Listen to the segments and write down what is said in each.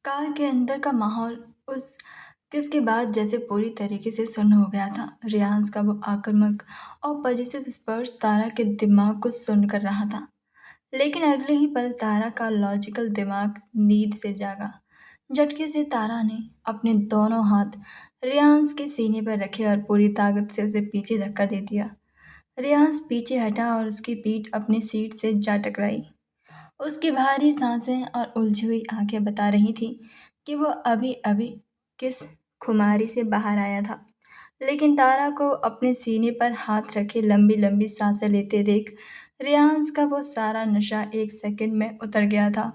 Car के अंदर का माहौल उस किस के बाद जैसे पूरी तरीके से सुन्न हो गया था। रियांस का वो आक्रामक और पॉजिटिव स्पर्श तारा के दिमाग को सुन्न कर रहा था। लेकिन अगले ही पल तारा का लॉजिकल दिमाग नींद से जागा। झटके से तारा ने अपने दोनों हाथ रियांस के सीने पर रखे और पूरी ताकत से उसे पीछे धक्का दे दिया। रियांस पीछे हटा और उसकी पीठ अपनी सीट से जा टकराई। उसकी भारी सांसें और उलझी हुई आंखें बता रही थीं कि वो अभी-अभी किस खुमारी से बाहर आया था। लेकिन तारा को अपने सीने पर हाथ रखे लंबी-लंबी सांसें लेते देख रियांस का वो सारा नशा एक सेकंड में उतर गया था।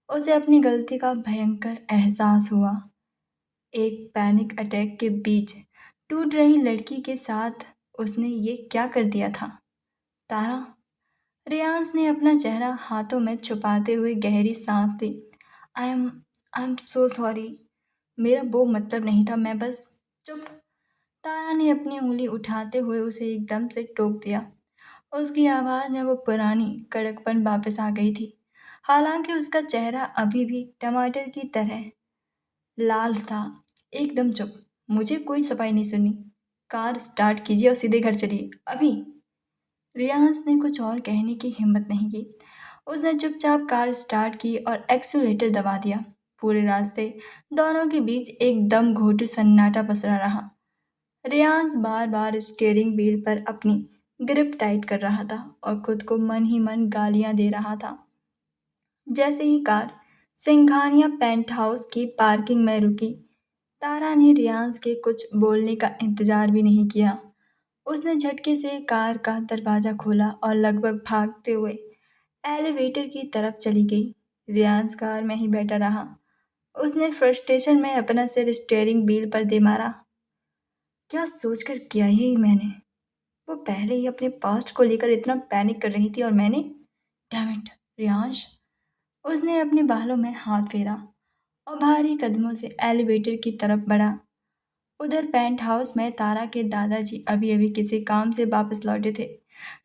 उसे अपनी गलती का भयंकर एहसास हुआ। एक पैनिक अटैक के बीच टूट रही लड़की के साथ उसने ये क्या कर दिया था? तारा रियांस ने अपना चेहरा हाथों में छुपाते हुए गहरी सांस ली। I am so sorry. मेरा वो मतलब नहीं था, मैं बस चुप। तारा ने अपनी उंगली उठाते हुए उसे एकदम से टोक दिया। उसकी आवाज़ में वो पुरानी कड़कपन वापस आ गई थी। हालांकि उसका चेहरा अभी भी टमाटर की तरह लाल था। एकदम चुप। मुझे कोई सफाई नहीं सुननी। कार स्टार्ट कीजिए और सीधे घर चलिए अभी। रियांस ने कुछ और कहने की हिम्मत नहीं की। उसने चुपचाप कार स्टार्ट की और एक्सीलरेटर दबा दिया। पूरे रास्ते दोनों के बीच एकदम घोटू सन्नाटा पसरा रहा। रियांस बार बार स्टीयरिंग व्हील पर अपनी ग्रिप टाइट कर रहा था और खुद को मन ही मन गालियां दे रहा था। जैसे ही कार सिंघानिया पेंट हाउस की पार्किंग में रुकी, तारा ने रियांस के कुछ बोलने का इंतजार भी नहीं किया। उसने झटके से कार का दरवाज़ा खोला और लगभग भागते हुए एलिवेटर की तरफ चली गई। रियांस कार में ही बैठा रहा। उसने फ्रस्ट्रेशन में अपना सिर स्टीयरिंग व्हील पर दे मारा। क्या सोचकर किया ये मैंने? वो पहले ही अपने पास्ट को लेकर इतना पैनिक कर रही थी और मैंने डैम इट। रियांश, उसने अपने बालों में हाथ फेरा और भारी कदमों से एलिवेटर की तरफ बढ़ा। उधर पेंट हाउस में तारा के दादाजी अभी अभी किसी काम से वापस लौटे थे।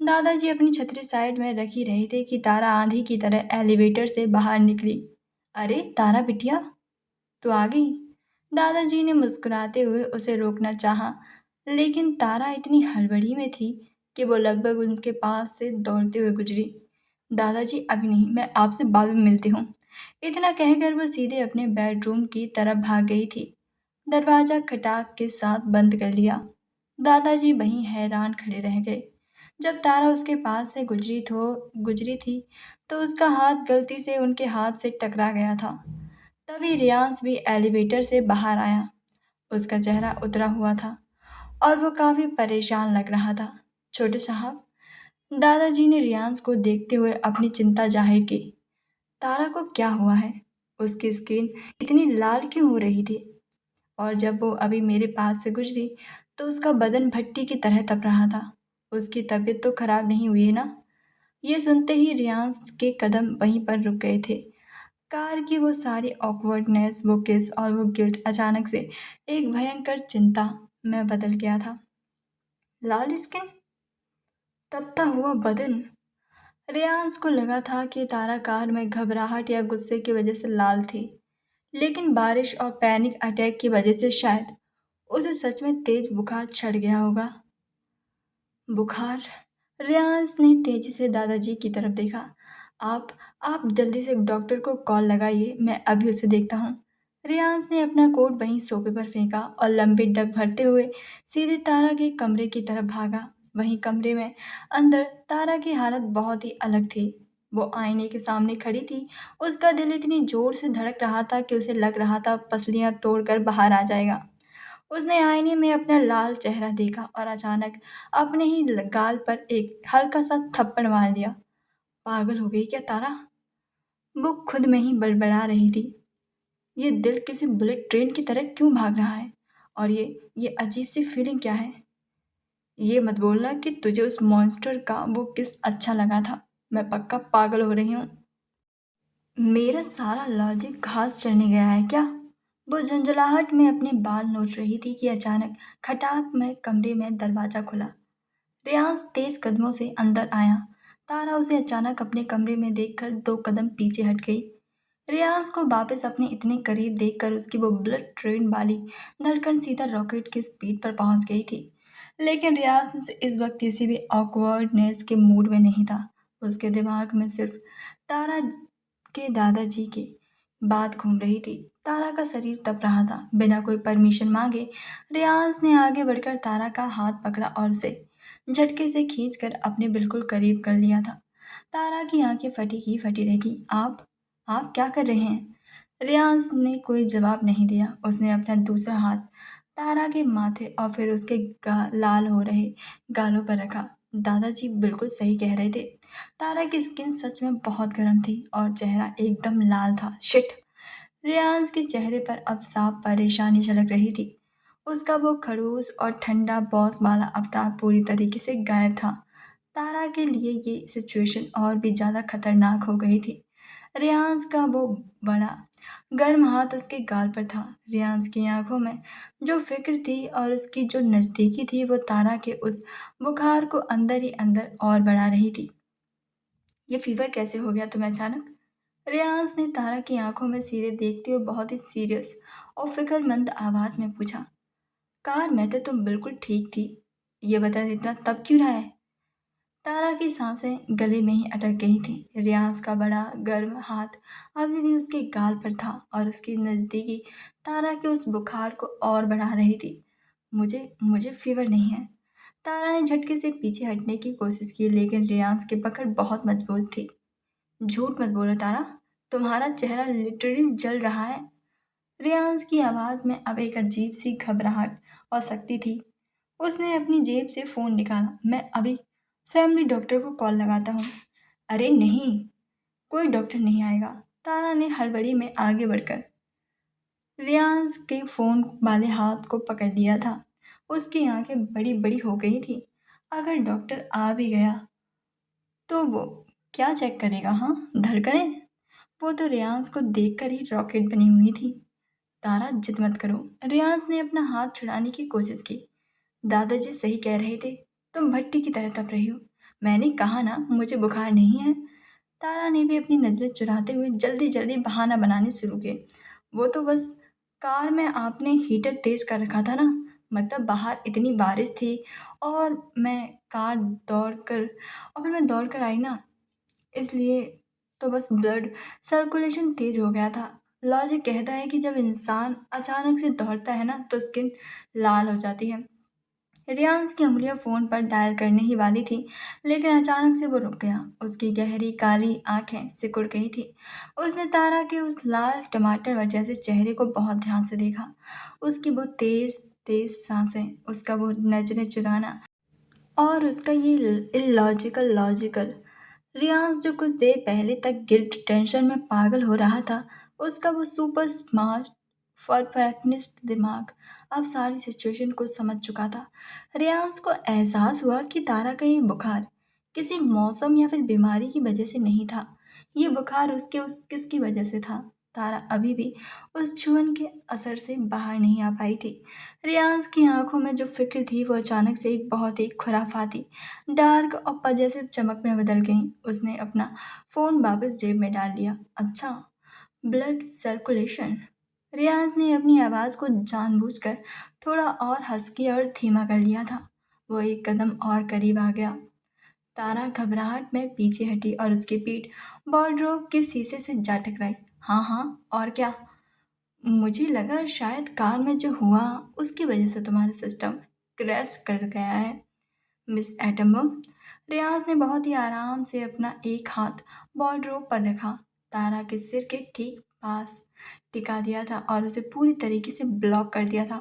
दादाजी अपनी छतरी साइड में रख ही रहे थे कि तारा आंधी की तरह एलिवेटर से बाहर निकली। अरे तारा बिटिया, तू आ गई। दादाजी ने मुस्कुराते हुए उसे रोकना चाहा, लेकिन तारा इतनी हड़बड़ी में थी कि वो लगभग उनके पास से दौड़ते हुए गुजरी। दादाजी अभी नहीं, मैं आपसे बाद में मिलती हूँ। इतना कहकर वो सीधे अपने बेडरूम की तरफ भाग गई थी। दरवाजा खटाक के साथ बंद कर लिया। दादाजी वहीं हैरान खड़े रह गए। जब तारा उसके पास से गुजरी थी तो उसका हाथ गलती से उनके हाथ से टकरा गया था। तभी रियांस भी एलिवेटर से बाहर आया। उसका चेहरा उतरा हुआ था और वो काफी परेशान लग रहा था। छोटे साहब, दादाजी ने रियांस को देखते हुए अपनी चिंता जाहिर की। तारा को क्या हुआ है? उसकी स्किन इतनी लाल क्यों हो रही थी? और जब वो अभी मेरे पास से गुजरी तो उसका बदन भट्टी की तरह तप रहा था। उसकी तबीयत तो खराब नहीं हुई है ना? ये सुनते ही रियांस के कदम वहीं पर रुक गए थे। कार की वो सारी ऑकवर्डनेस, वो किस और वो गिल्ट अचानक से एक भयंकर चिंता में बदल गया था। लाल स्किन, तपता हुआ बदन। रियांस को लगा था कि तारा कार में घबराहट या गुस्से की वजह से लाल थी, लेकिन बारिश और पैनिक अटैक की वजह से शायद उसे सच में तेज बुखार चढ़ गया होगा। बुखार? रियांस ने तेजी से दादाजी की तरफ देखा। आप आप जल्दी से डॉक्टर को कॉल लगाइए, मैं अभी उसे देखता हूँ। रियांस ने अपना कोट वहीं सोफे पर फेंका और लंबी डग भरते हुए सीधे तारा के कमरे की तरफ भागा। वहीं कमरे में अंदर तारा की हालत बहुत ही अलग थी। वो आईने के सामने खड़ी थी। उसका दिल इतनी जोर से धड़क रहा था कि उसे लग रहा था पसलियां तोड़कर बाहर आ जाएगा। उसने आईने में अपना लाल चेहरा देखा और अचानक अपने ही गाल पर एक हल्का सा थप्पड़ मार दिया। पागल हो गई क्या तारा? वो खुद में ही बड़बड़ा रही थी। ये दिल किसी बुलेट ट्रेन की तरह क्यों भाग रहा है? और ये अजीब सी फीलिंग क्या है? ये मत बोलना कि तुझे उस मॉन्स्टर का वो किस अच्छा लगा था। मैं पक्का पागल हो रही हूँ। मेरा सारा लॉजिक घास चढ़ने गया है क्या? वो झंझलाहट में अपने बाल नोच रही थी कि अचानक खटाक में कमरे में दरवाजा खुला। रियांस तेज कदमों से अंदर आया। तारा उसे अचानक अपने कमरे में देखकर 2 कदम पीछे हट गई। रियाज को वापस अपने इतने करीब देखकर उसकी वो ब्लड ट्रेन वाली धड़कन सीधा रॉकेट की स्पीड पर पहुंच गई थी। लेकिन रियाज इस वक्त किसी भी ऑकवर्डनेस के मूड में नहीं था। उसके दिमाग में सिर्फ तारा के दादाजी की बात घूम रही थी। तारा का शरीर तप रहा था। बिना कोई परमिशन मांगे रियाज ने आगे बढ़कर तारा का हाथ पकड़ा और उसे झटके से खींचकर अपने बिल्कुल करीब कर लिया था। तारा की आंखें फटी की फटी रह गई। आप क्या कर रहे हैं? रियाज ने कोई जवाब नहीं दिया। उसने अपना दूसरा हाथ तारा के माथे और फिर उसके लाल हो रहे गालों पर रखा। दादाजी बिल्कुल सही कह रहे थे। तारा की स्किन सच में बहुत गर्म थी और चेहरा एकदम लाल था। शिट! रियाज के चेहरे पर अब साफ परेशानी झलक रही थी। उसका वो खड़ूस और ठंडा बॉस वाला अवतार पूरी तरीके से गायब था। तारा के लिए ये सिचुएशन और भी ज़्यादा खतरनाक हो गई थी। रियाज का वो बड़ा गर्म हाथ उसके गाल पर था। रियाज की आंखों में जो फिक्र थी और उसकी जो नज़दीकी थी वो तारा के उस बुखार को अंदर ही अंदर और बढ़ा रही थी। ये फीवर कैसे हो गया तुम्हें अचानक? रियाज ने तारा की आंखों में सीधे देखते हुए बहुत ही सीरियस और फिक्रमंद आवाज में पूछा। कार में तो तुम बिल्कुल ठीक थी। ये बता इतना तब क्यों रहा है? तारा की सांसें गले में ही अटक गई थी। रियाज का बड़ा गर्म हाथ अभी भी उसके गाल पर था और उसकी नज़दीकी तारा के उस बुखार को और बढ़ा रही थी। मुझे मुझे फीवर नहीं है। तारा ने झटके से पीछे हटने की कोशिश की लेकिन रियाज की पकड़ बहुत मजबूत थी। झूठ मत बोलो तारा, तुम्हारा चेहरा लिटरली जल रहा है। रियाज की आवाज़ में अब एक अजीब सी घबराहट और सख्ती थी। उसने अपनी जेब से फ़ोन निकाला। मैं अभी फैमिली डॉक्टर को कॉल लगाता हूँ। अरे नहीं, कोई डॉक्टर नहीं आएगा। तारा ने हड़बड़ी में आगे बढ़कर रियाज के फ़ोन वाले हाथ को पकड़ लिया था। उसकी आंखें बड़ी बड़ी हो गई थी। अगर डॉक्टर आ भी गया तो वो क्या चेक करेगा? हाँ, धड़कनें? वो तो रियाज को देखकर ही रॉकेट बनी हुई थी। तारा जिद मत करो। रियाज ने अपना हाथ छुड़ाने की कोशिश की। दादाजी सही कह रहे थे, तुम भट्टी की तरह तप रही हो। मैंने कहा ना मुझे बुखार नहीं है। तारा ने भी अपनी नज़रें चुराते हुए जल्दी जल्दी बहाना बनाने शुरू किए। वो तो बस कार में आपने हीटर तेज कर रखा था ना। मतलब बाहर इतनी बारिश थी और मैं कार दौड़ कर और फिर मैं दौड़ कर आई ना, इसलिए तो बस ब्लड सर्कुलेशन तेज हो गया था। लॉजिक कहता है कि जब इंसान अचानक से दौड़ता है ना तो स्किन लाल हो जाती है। रियांश की उंगलियां फोन पर डायल करने ही वाली थी लेकिन अचानक से वो रुक गया। उसकी गहरी काली आंखें सिकुड़ गई थी। उसने तारा के उस लाल टमाटर जैसे चेहरे को बहुत ध्यान से देखा। उसकी वो तेज तेज सांसें, उसका वो नजरें चुराना और उसका ये इलॉजिकल लॉजिकल। रियाज जो कुछ देर पहले तक गिल्ट टेंशन में पागल हो रहा था, उसका वो सुपर स्मार्ट परफेक्शनिस्ट दिमाग अब सारी सिचुएशन को समझ चुका था। रियाज को एहसास हुआ कि तारा का ये बुखार किसी मौसम या फिर बीमारी की वजह से नहीं था। ये बुखार उसके उस किसकी वजह से था? तारा अभी भी उस छुअन के असर से बाहर नहीं आ पाई थी। रियाज की आंखों में जो फिक्र थी वो अचानक से एक बहुत ही खुराफाती डार्क और पजेसिव चमक में बदल गई। उसने अपना फ़ोन वापस जेब में डाल लिया। अच्छा, ब्लड सर्कुलेशन। रियाज ने अपनी आवाज़ को जानबूझकर थोड़ा और हस्की और धीमा कर लिया था। वो एक कदम और करीब आ गया। तारा घबराहट में पीछे हटी और उसकी पीठ वॉर्डरोब के शीशे से जा टकराई। हाँ हाँ, और क्या? मुझे लगा शायद कार में जो हुआ उसकी वजह से तुम्हारा सिस्टम क्रैश कर गया है मिस एटम। रियाज ने बहुत ही आराम से अपना एक हाथ वॉर्डरोब पर रखा, तारा के सिर के ठीक पास टिका दिया था और उसे पूरी तरीके से ब्लॉक कर दिया था।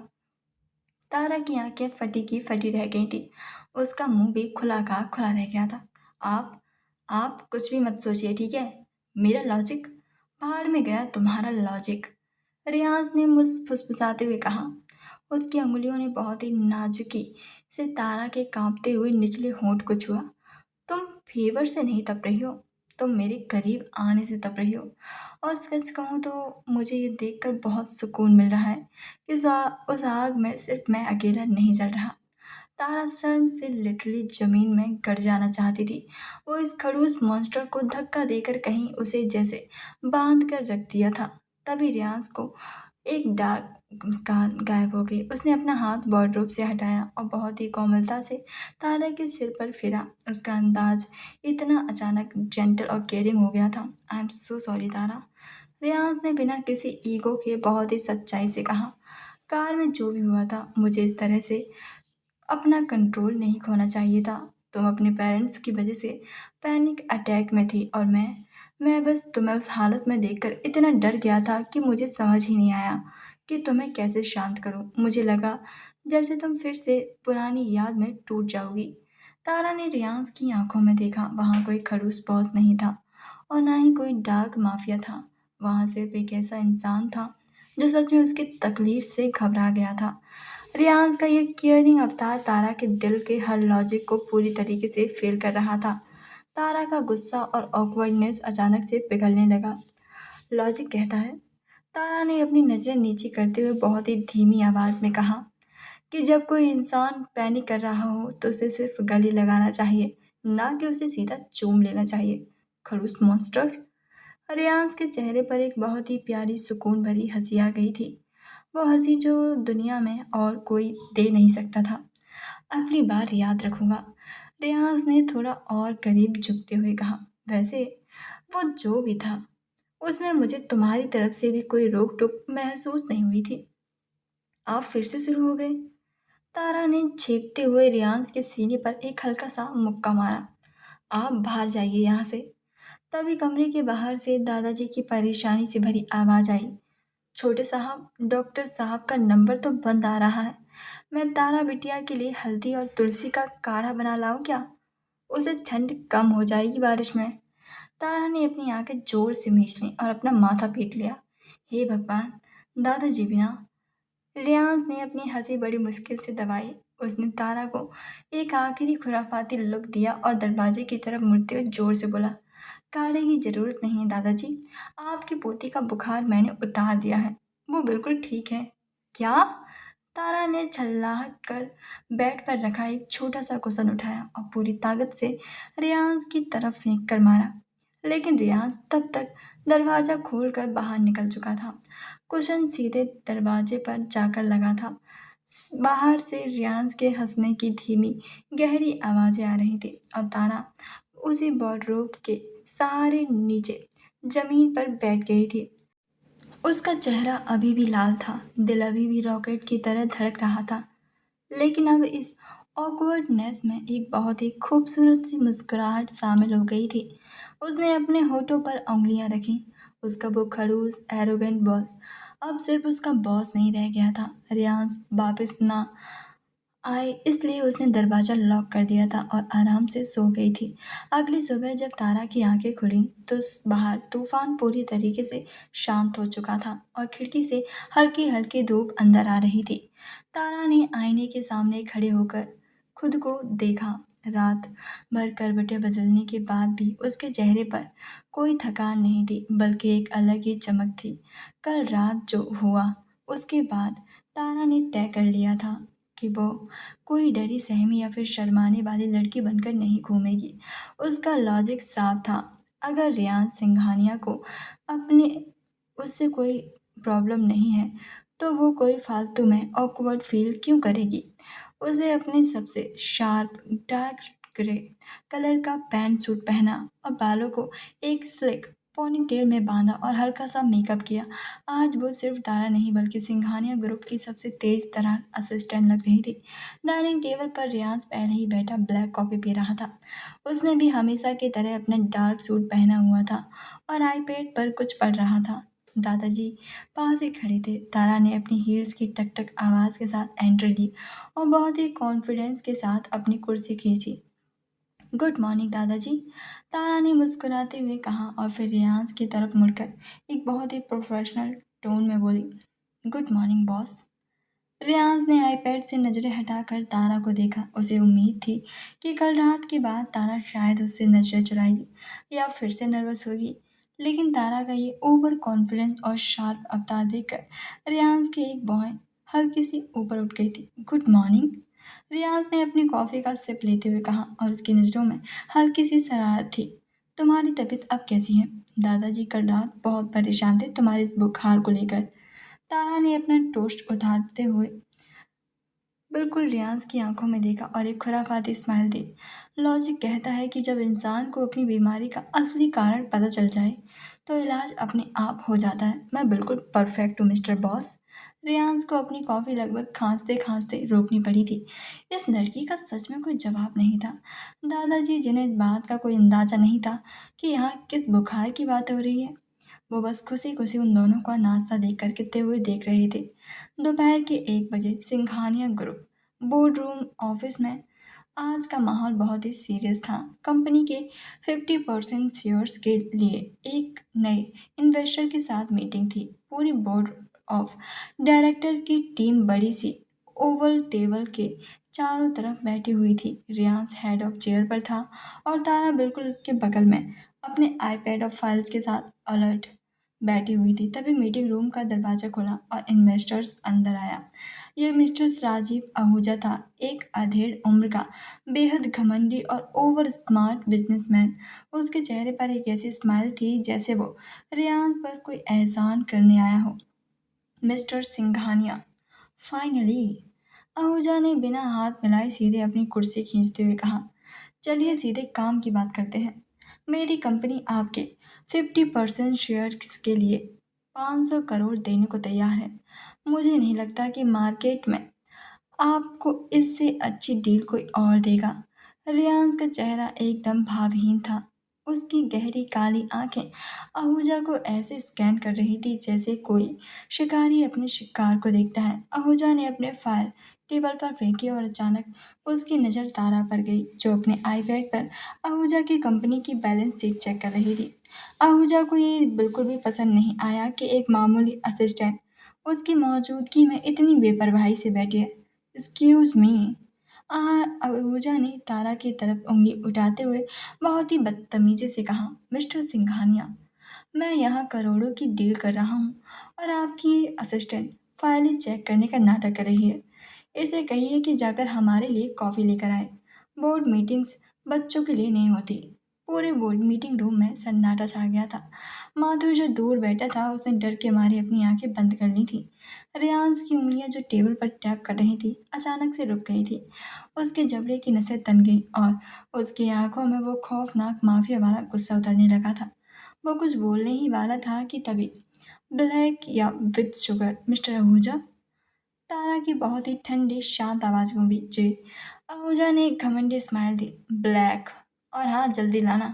तारा की आंखें फटी की फटी रह गई थी। उसका मुंह भी खुला का खुला रह गया था। आप आप कुछ भी मत सोचिए, ठीक है? मेरा लॉजिक बाहर में गया, तुम्हारा लॉजिक। रियाज ने मुझ फुसफुसाते हुए कहा। उसकी उंगलियों ने बहुत ही नाजुकी से तारा के कांपते हुए निचले होंठ को छुआ। तुम फीवर से नहीं तप रही हो, तुम मेरे करीब आने से तप रही हो। और सच कहूँ तो मुझे ये देखकर बहुत सुकून मिल रहा है कि उस आग में सिर्फ मैं अकेला नहीं जल रहा। तारा शर्म से लिटरली जमीन में गड़ जाना चाहती थी। वो इस खड़ूस मॉन्स्टर को धक्का देकर कहीं उसे जैसे बांध कर रख दिया था। तभी रियांस को एक डार्क मुस्कान गायब हो गई। उसने अपना हाथ वार्डरोब से हटाया और बहुत ही कोमलता से तारा के सिर पर फिरा। उसका अंदाज इतना अचानक जेंटल और केयरिंग हो गया था। आई एम सो सॉरी तारा, रियांस ने बिना किसी ईगो के बहुत ही सच्चाई से कहा। कार में जो भी हुआ था, मुझे इस तरह से अपना कंट्रोल नहीं खोना चाहिए था। तुम अपने पेरेंट्स की वजह से पैनिक अटैक में थी और मैं बस तुम्हें उस हालत में देखकर इतना डर गया था कि मुझे समझ ही नहीं आया कि तुम्हें कैसे शांत करूं। मुझे लगा जैसे तुम फिर से पुरानी याद में टूट जाओगी। तारा ने रियांस की आंखों में देखा। वहाँ कोई खड़ूस बॉस नहीं था और ना ही कोई डार्क माफिया था। वहाँ सिर्फ एक ऐसा इंसान था जो सच में उसकी तकलीफ से घबरा गया था। रियांस का ये केयरिंग अवतार तारा के दिल के हर लॉजिक को पूरी तरीके से फेल कर रहा था। तारा का गुस्सा और ऑकवर्डनेस अचानक से पिघलने लगा। लॉजिक कहता है, तारा ने अपनी नज़रें नीचे करते हुए बहुत ही धीमी आवाज़ में कहा, कि जब कोई इंसान पैनिक कर रहा हो तो उसे सिर्फ गले लगाना चाहिए, ना कि उसे सीधा चूम लेना चाहिए। खड़ूस मॉन्स्टर। रियांस के चेहरे पर एक बहुत ही प्यारी सुकून भरी हंसी आ गई थी। वो हंसी जो दुनिया में और कोई दे नहीं सकता था। अगली बार याद रखूंगा, रियांस ने थोड़ा और करीब झुकते हुए कहा। वैसे वो जो भी था, उसमें मुझे तुम्हारी तरफ से भी कोई रोक टोक महसूस नहीं हुई थी। आप फिर से शुरू हो गए। तारा ने छेपते हुए रियांस के सीने पर एक हल्का सा मुक्का मारा। आप बाहर जाइए यहाँ से। तभी कमरे के बाहर से दादाजी की परेशानी से भरी आवाज आई। छोटे साहब, डॉक्टर साहब का नंबर तो बंद आ रहा है। मैं तारा बिटिया के लिए हल्दी और तुलसी का काढ़ा बना लाऊं क्या? उसे ठंड कम हो जाएगी बारिश में। तारा ने अपनी आंखें जोर से मीच लीं और अपना माथा पीट लिया। हे भगवान, दादाजी बिना। रियांस ने अपनी हंसी बड़ी मुश्किल से दबाई। उसने तारा को एक आखिरी खुराफाती लुक दिया और दरवाजे की तरफ मुड़ते हुए जोर से बोला, काढ़े की जरूरत नहीं है दादाजी। आपकी पोती का बुखार मैंने उतार दिया है। वो बिल्कुल ठीक है। क्या? तारा ने झल्लाहट कर बेड पर रखा एक छोटा सा कुशन उठाया और पूरी ताकत से रियांस की तरफ फेंक कर मारा। लेकिन रियांस तब तक दरवाजा खोलकर बाहर निकल चुका था। कुशन सीधे दरवाजे पर जाकर लगा था। बाहर से रियांस के हंसने की धीमी गहरी आवाजें आ रही थी और तारा उसी वार्डरोब के सहारे नीचे जमीन पर बैठ गई थी। उसका चेहरा अभी भी लाल था, दिल अभी भी रॉकेट की तरह धड़क रहा था। लेकिन अब इस ऑकवर्डनेस में एक बहुत ही खूबसूरत सी मुस्कुराहट शामिल हो गई थी। उसने अपने होठों पर उंगलियां रखीं। उसका वो खड़ूस एरोगेंट बॉस अब सिर्फ उसका बॉस नहीं रह गया था। रियांस वापस ना आए इसलिए उसने दरवाज़ा लॉक कर दिया था और आराम से सो गई थी। अगली सुबह जब तारा की आंखें खुलीं तो बाहर तूफान पूरी तरीके से शांत हो चुका था और खिड़की से हल्की हल्की धूप अंदर आ रही थी। तारा ने आईने के सामने खड़े होकर खुद को देखा। रात भर करवटें बदलने के बाद भी उसके चेहरे पर कोई थकान नहीं थी, बल्कि एक अलग ही चमक थी। कल रात जो हुआ उसके बाद तारा ने तय कर लिया था कि वो कोई डरी सहमी या फिर शर्माने वाली लड़की बनकर नहीं घूमेगी। उसका लॉजिक साफ था। अगर रियान सिंघानिया को अपने उससे कोई प्रॉब्लम नहीं है तो वो कोई फालतू में ऑकवर्ड फील क्यों करेगी। उसे अपने सबसे शार्प डार्क ग्रे कलर का पैंट सूट पहना और बालों को एक स्लिक पोनीटेल में बांधा और हल्का सा मेकअप किया। आज वो सिर्फ तारा नहीं बल्कि सिंघानिया ग्रुप की सबसे तेज तरह असिस्टेंट लग रही थी। डाइनिंग टेबल पर रियांस पहले ही बैठा ब्लैक कॉफ़ी पी रहा था। उसने भी हमेशा की तरह अपना डार्क सूट पहना हुआ था और आईपैड पर कुछ पढ़ रहा था। दादाजी पास ही खड़े थे। तारा ने अपनी हील्स की टक टक आवाज़ के साथ एंट्री ली और बहुत ही कॉन्फिडेंस के साथ अपनी कुर्सी खींची। गुड मॉर्निंग दादाजी, तारा ने मुस्कुराते हुए कहा और फिर रियांस की तरफ मुड़कर एक बहुत ही प्रोफेशनल टोन में बोली, गुड मॉर्निंग बॉस। रियांस ने आईपैड से नज़रें हटाकर तारा को देखा। उसे उम्मीद थी कि कल रात के बाद तारा शायद उससे नज़रें चुराएगी या फिर से नर्वस होगी। लेकिन तारा का ये ओवर कॉन्फिडेंस और शार्प अवतार देखकर रियांस की एक भौहें हल्की सी ऊपर उठ गई थी। गुड मॉर्निंग, रियाज ने अपनी कॉफ़ी का सिप लेते हुए कहा और उसकी नज़रों में हल्की सी शरारत थी। तुम्हारी तबीयत अब कैसी है? दादाजी कल रात बहुत परेशान थे तुम्हारे इस बुखार को लेकर। तारा ने अपना टोस्ट उतारते हुए बिल्कुल रियाज की आंखों में देखा और एक खुराफाती स्माइल दी। लॉजिक कहता है कि जब इंसान को अपनी बीमारी का असली कारण पता चल जाए तो इलाज अपने आप हो जाता है। मैं बिल्कुल परफेक्ट हूँ मिस्टर बॉस। रियाज को अपनी कॉफ़ी लगभग खांसते खांसते रोकनी पड़ी थी। इस लड़की का सच में कोई जवाब नहीं था। दादाजी जिन्हें इस बात का कोई अंदाजा नहीं था कि यहाँ किस बुखार की बात हो रही है, वो बस खुशी खुशी उन दोनों का नाश्ता देख कर कितने हुए देख रहे थे। दोपहर के 1 बजे Singhania group board room office में आज का माहौल बहुत ही सीरियस था। कंपनी के 50% शेयर्स के लिए एक नए इन्वेस्टर के साथ मीटिंग थी। पूरी बोर्ड ऑफ डायरेक्टर्स की टीम बड़ी सी ओवल टेबल के चारों तरफ बैठी हुई थी। रियांस हेड ऑफ चेयर पर था और तारा बिल्कुल उसके बगल में अपने आईपैड और फाइल्स के साथ अलर्ट बैठी हुई थी। तभी मीटिंग रूम का दरवाजा खुला और इन्वेस्टर्स अंदर आया। यह मिस्टर राजीव आहूजा था, एक अधेड़ उम्र का बेहद घमंडी और ओवर स्मार्ट बिजनेसमैन। उसके चेहरे पर एक ऐसी स्माइल थी जैसे वो रियांस पर कोई एहसान करने आया हो। मिस्टर सिंघानिया, फाइनली, आहूजा ने बिना हाथ मिलाए सीधे अपनी कुर्सी खींचते हुए कहा। चलिए सीधे काम की बात करते हैं। मेरी कंपनी आपके 50% शेयर्स के लिए 500 करोड़ देने को तैयार है। मुझे नहीं लगता कि मार्केट में आपको इससे अच्छी डील कोई और देगा। रियांस का चेहरा एकदम भावहीन था। उसकी गहरी काली आंखें आहूजा को ऐसे स्कैन कर रही थी जैसे कोई शिकारी अपने शिकार को देखता है। आहूजा ने अपने फाइल टेबल पर फेंकी और अचानक उसकी नज़र तारा पर गई, जो अपने आईपैड पर आहूजा की कंपनी की बैलेंस शीट चेक कर रही थी। आहूजा को ये बिल्कुल भी पसंद नहीं आया कि एक मामूली असिस्टेंट उसकी मौजूदगी में इतनी बेपरवाही से बैठी है। एक्सक्यूज मी, आहूजा ने तारा की तरफ उंगली उठाते हुए बहुत ही बदतमीजी से कहा। मिस्टर सिंघानिया, मैं यहाँ करोड़ों की डील कर रहा हूँ और आपकी ये असिस्टेंट फाइलें चेक करने का नाटक कर रही है। इसे कहिए कि जाकर हमारे लिए कॉफ़ी लेकर आए। बोर्ड मीटिंग्स बच्चों के लिए नहीं होती। पूरे बोर्ड मीटिंग रूम में सन्नाटा छा गया था। माथुर जो दूर बैठा था उसने डर के मारे अपनी आंखें बंद कर ली थी। रेयांस की उंगलियां जो टेबल पर टैप कर रही थी अचानक से रुक गई थी। उसके जबड़े की नसें तन गई और उसकी आंखों में वो खौफनाक माफिया वाला गुस्सा उतरने लगा था। वो कुछ बोलने ही वाला था कि तभी ब्लैक या विद शुगर मिस्टर आहूजा, तारा की बहुत ही ठंडी शांत आवाज में भी जी। आहूजा ने एक घमंडी स्माइल दी। ब्लैक, और हाँ जल्दी लाना।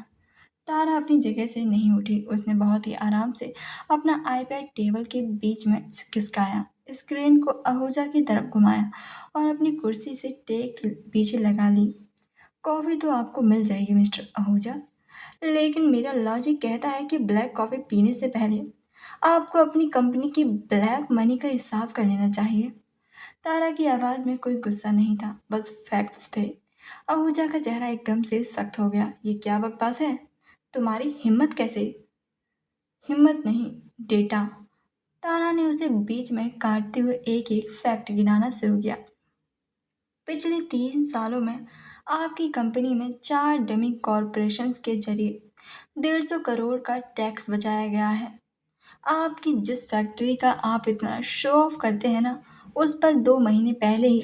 तारा अपनी जगह से नहीं उठी। उसने बहुत ही आराम से अपना आईपैड टेबल के बीच में खिसकाया, स्क्रीन को आहूजा की तरफ घुमाया और अपनी कुर्सी से टेक पीछे लगा ली। कॉफ़ी तो आपको मिल जाएगी मिस्टर आहूजा, लेकिन मेरा लॉजिक कहता है कि ब्लैक कॉफ़ी पीने से पहले आपको अपनी कंपनी की ब्लैक मनी का हिसाब कर लेना चाहिए। तारा की आवाज़ में कोई गुस्सा नहीं था, बस फैक्ट्स थे। आहूजा का चेहरा एकदम से सख्त हो गया। ये क्या बकवास है? तुम्हारी हिम्मत कैसे? हिम्मत नहीं, डेटा। तारा ने उसे बीच में काटते हुए एक एक फैक्ट गिनाना शुरू किया। पिछले 3 सालों में आपकी कंपनी में 4 डमी कॉरपोरेशंस के जरिए 150 करोड़ का टैक्स बचाया गया है। आपकी जिस फैक्ट्री का आप इतना शो ऑफ करते हैं ना, उस पर 2 महीने पहले ही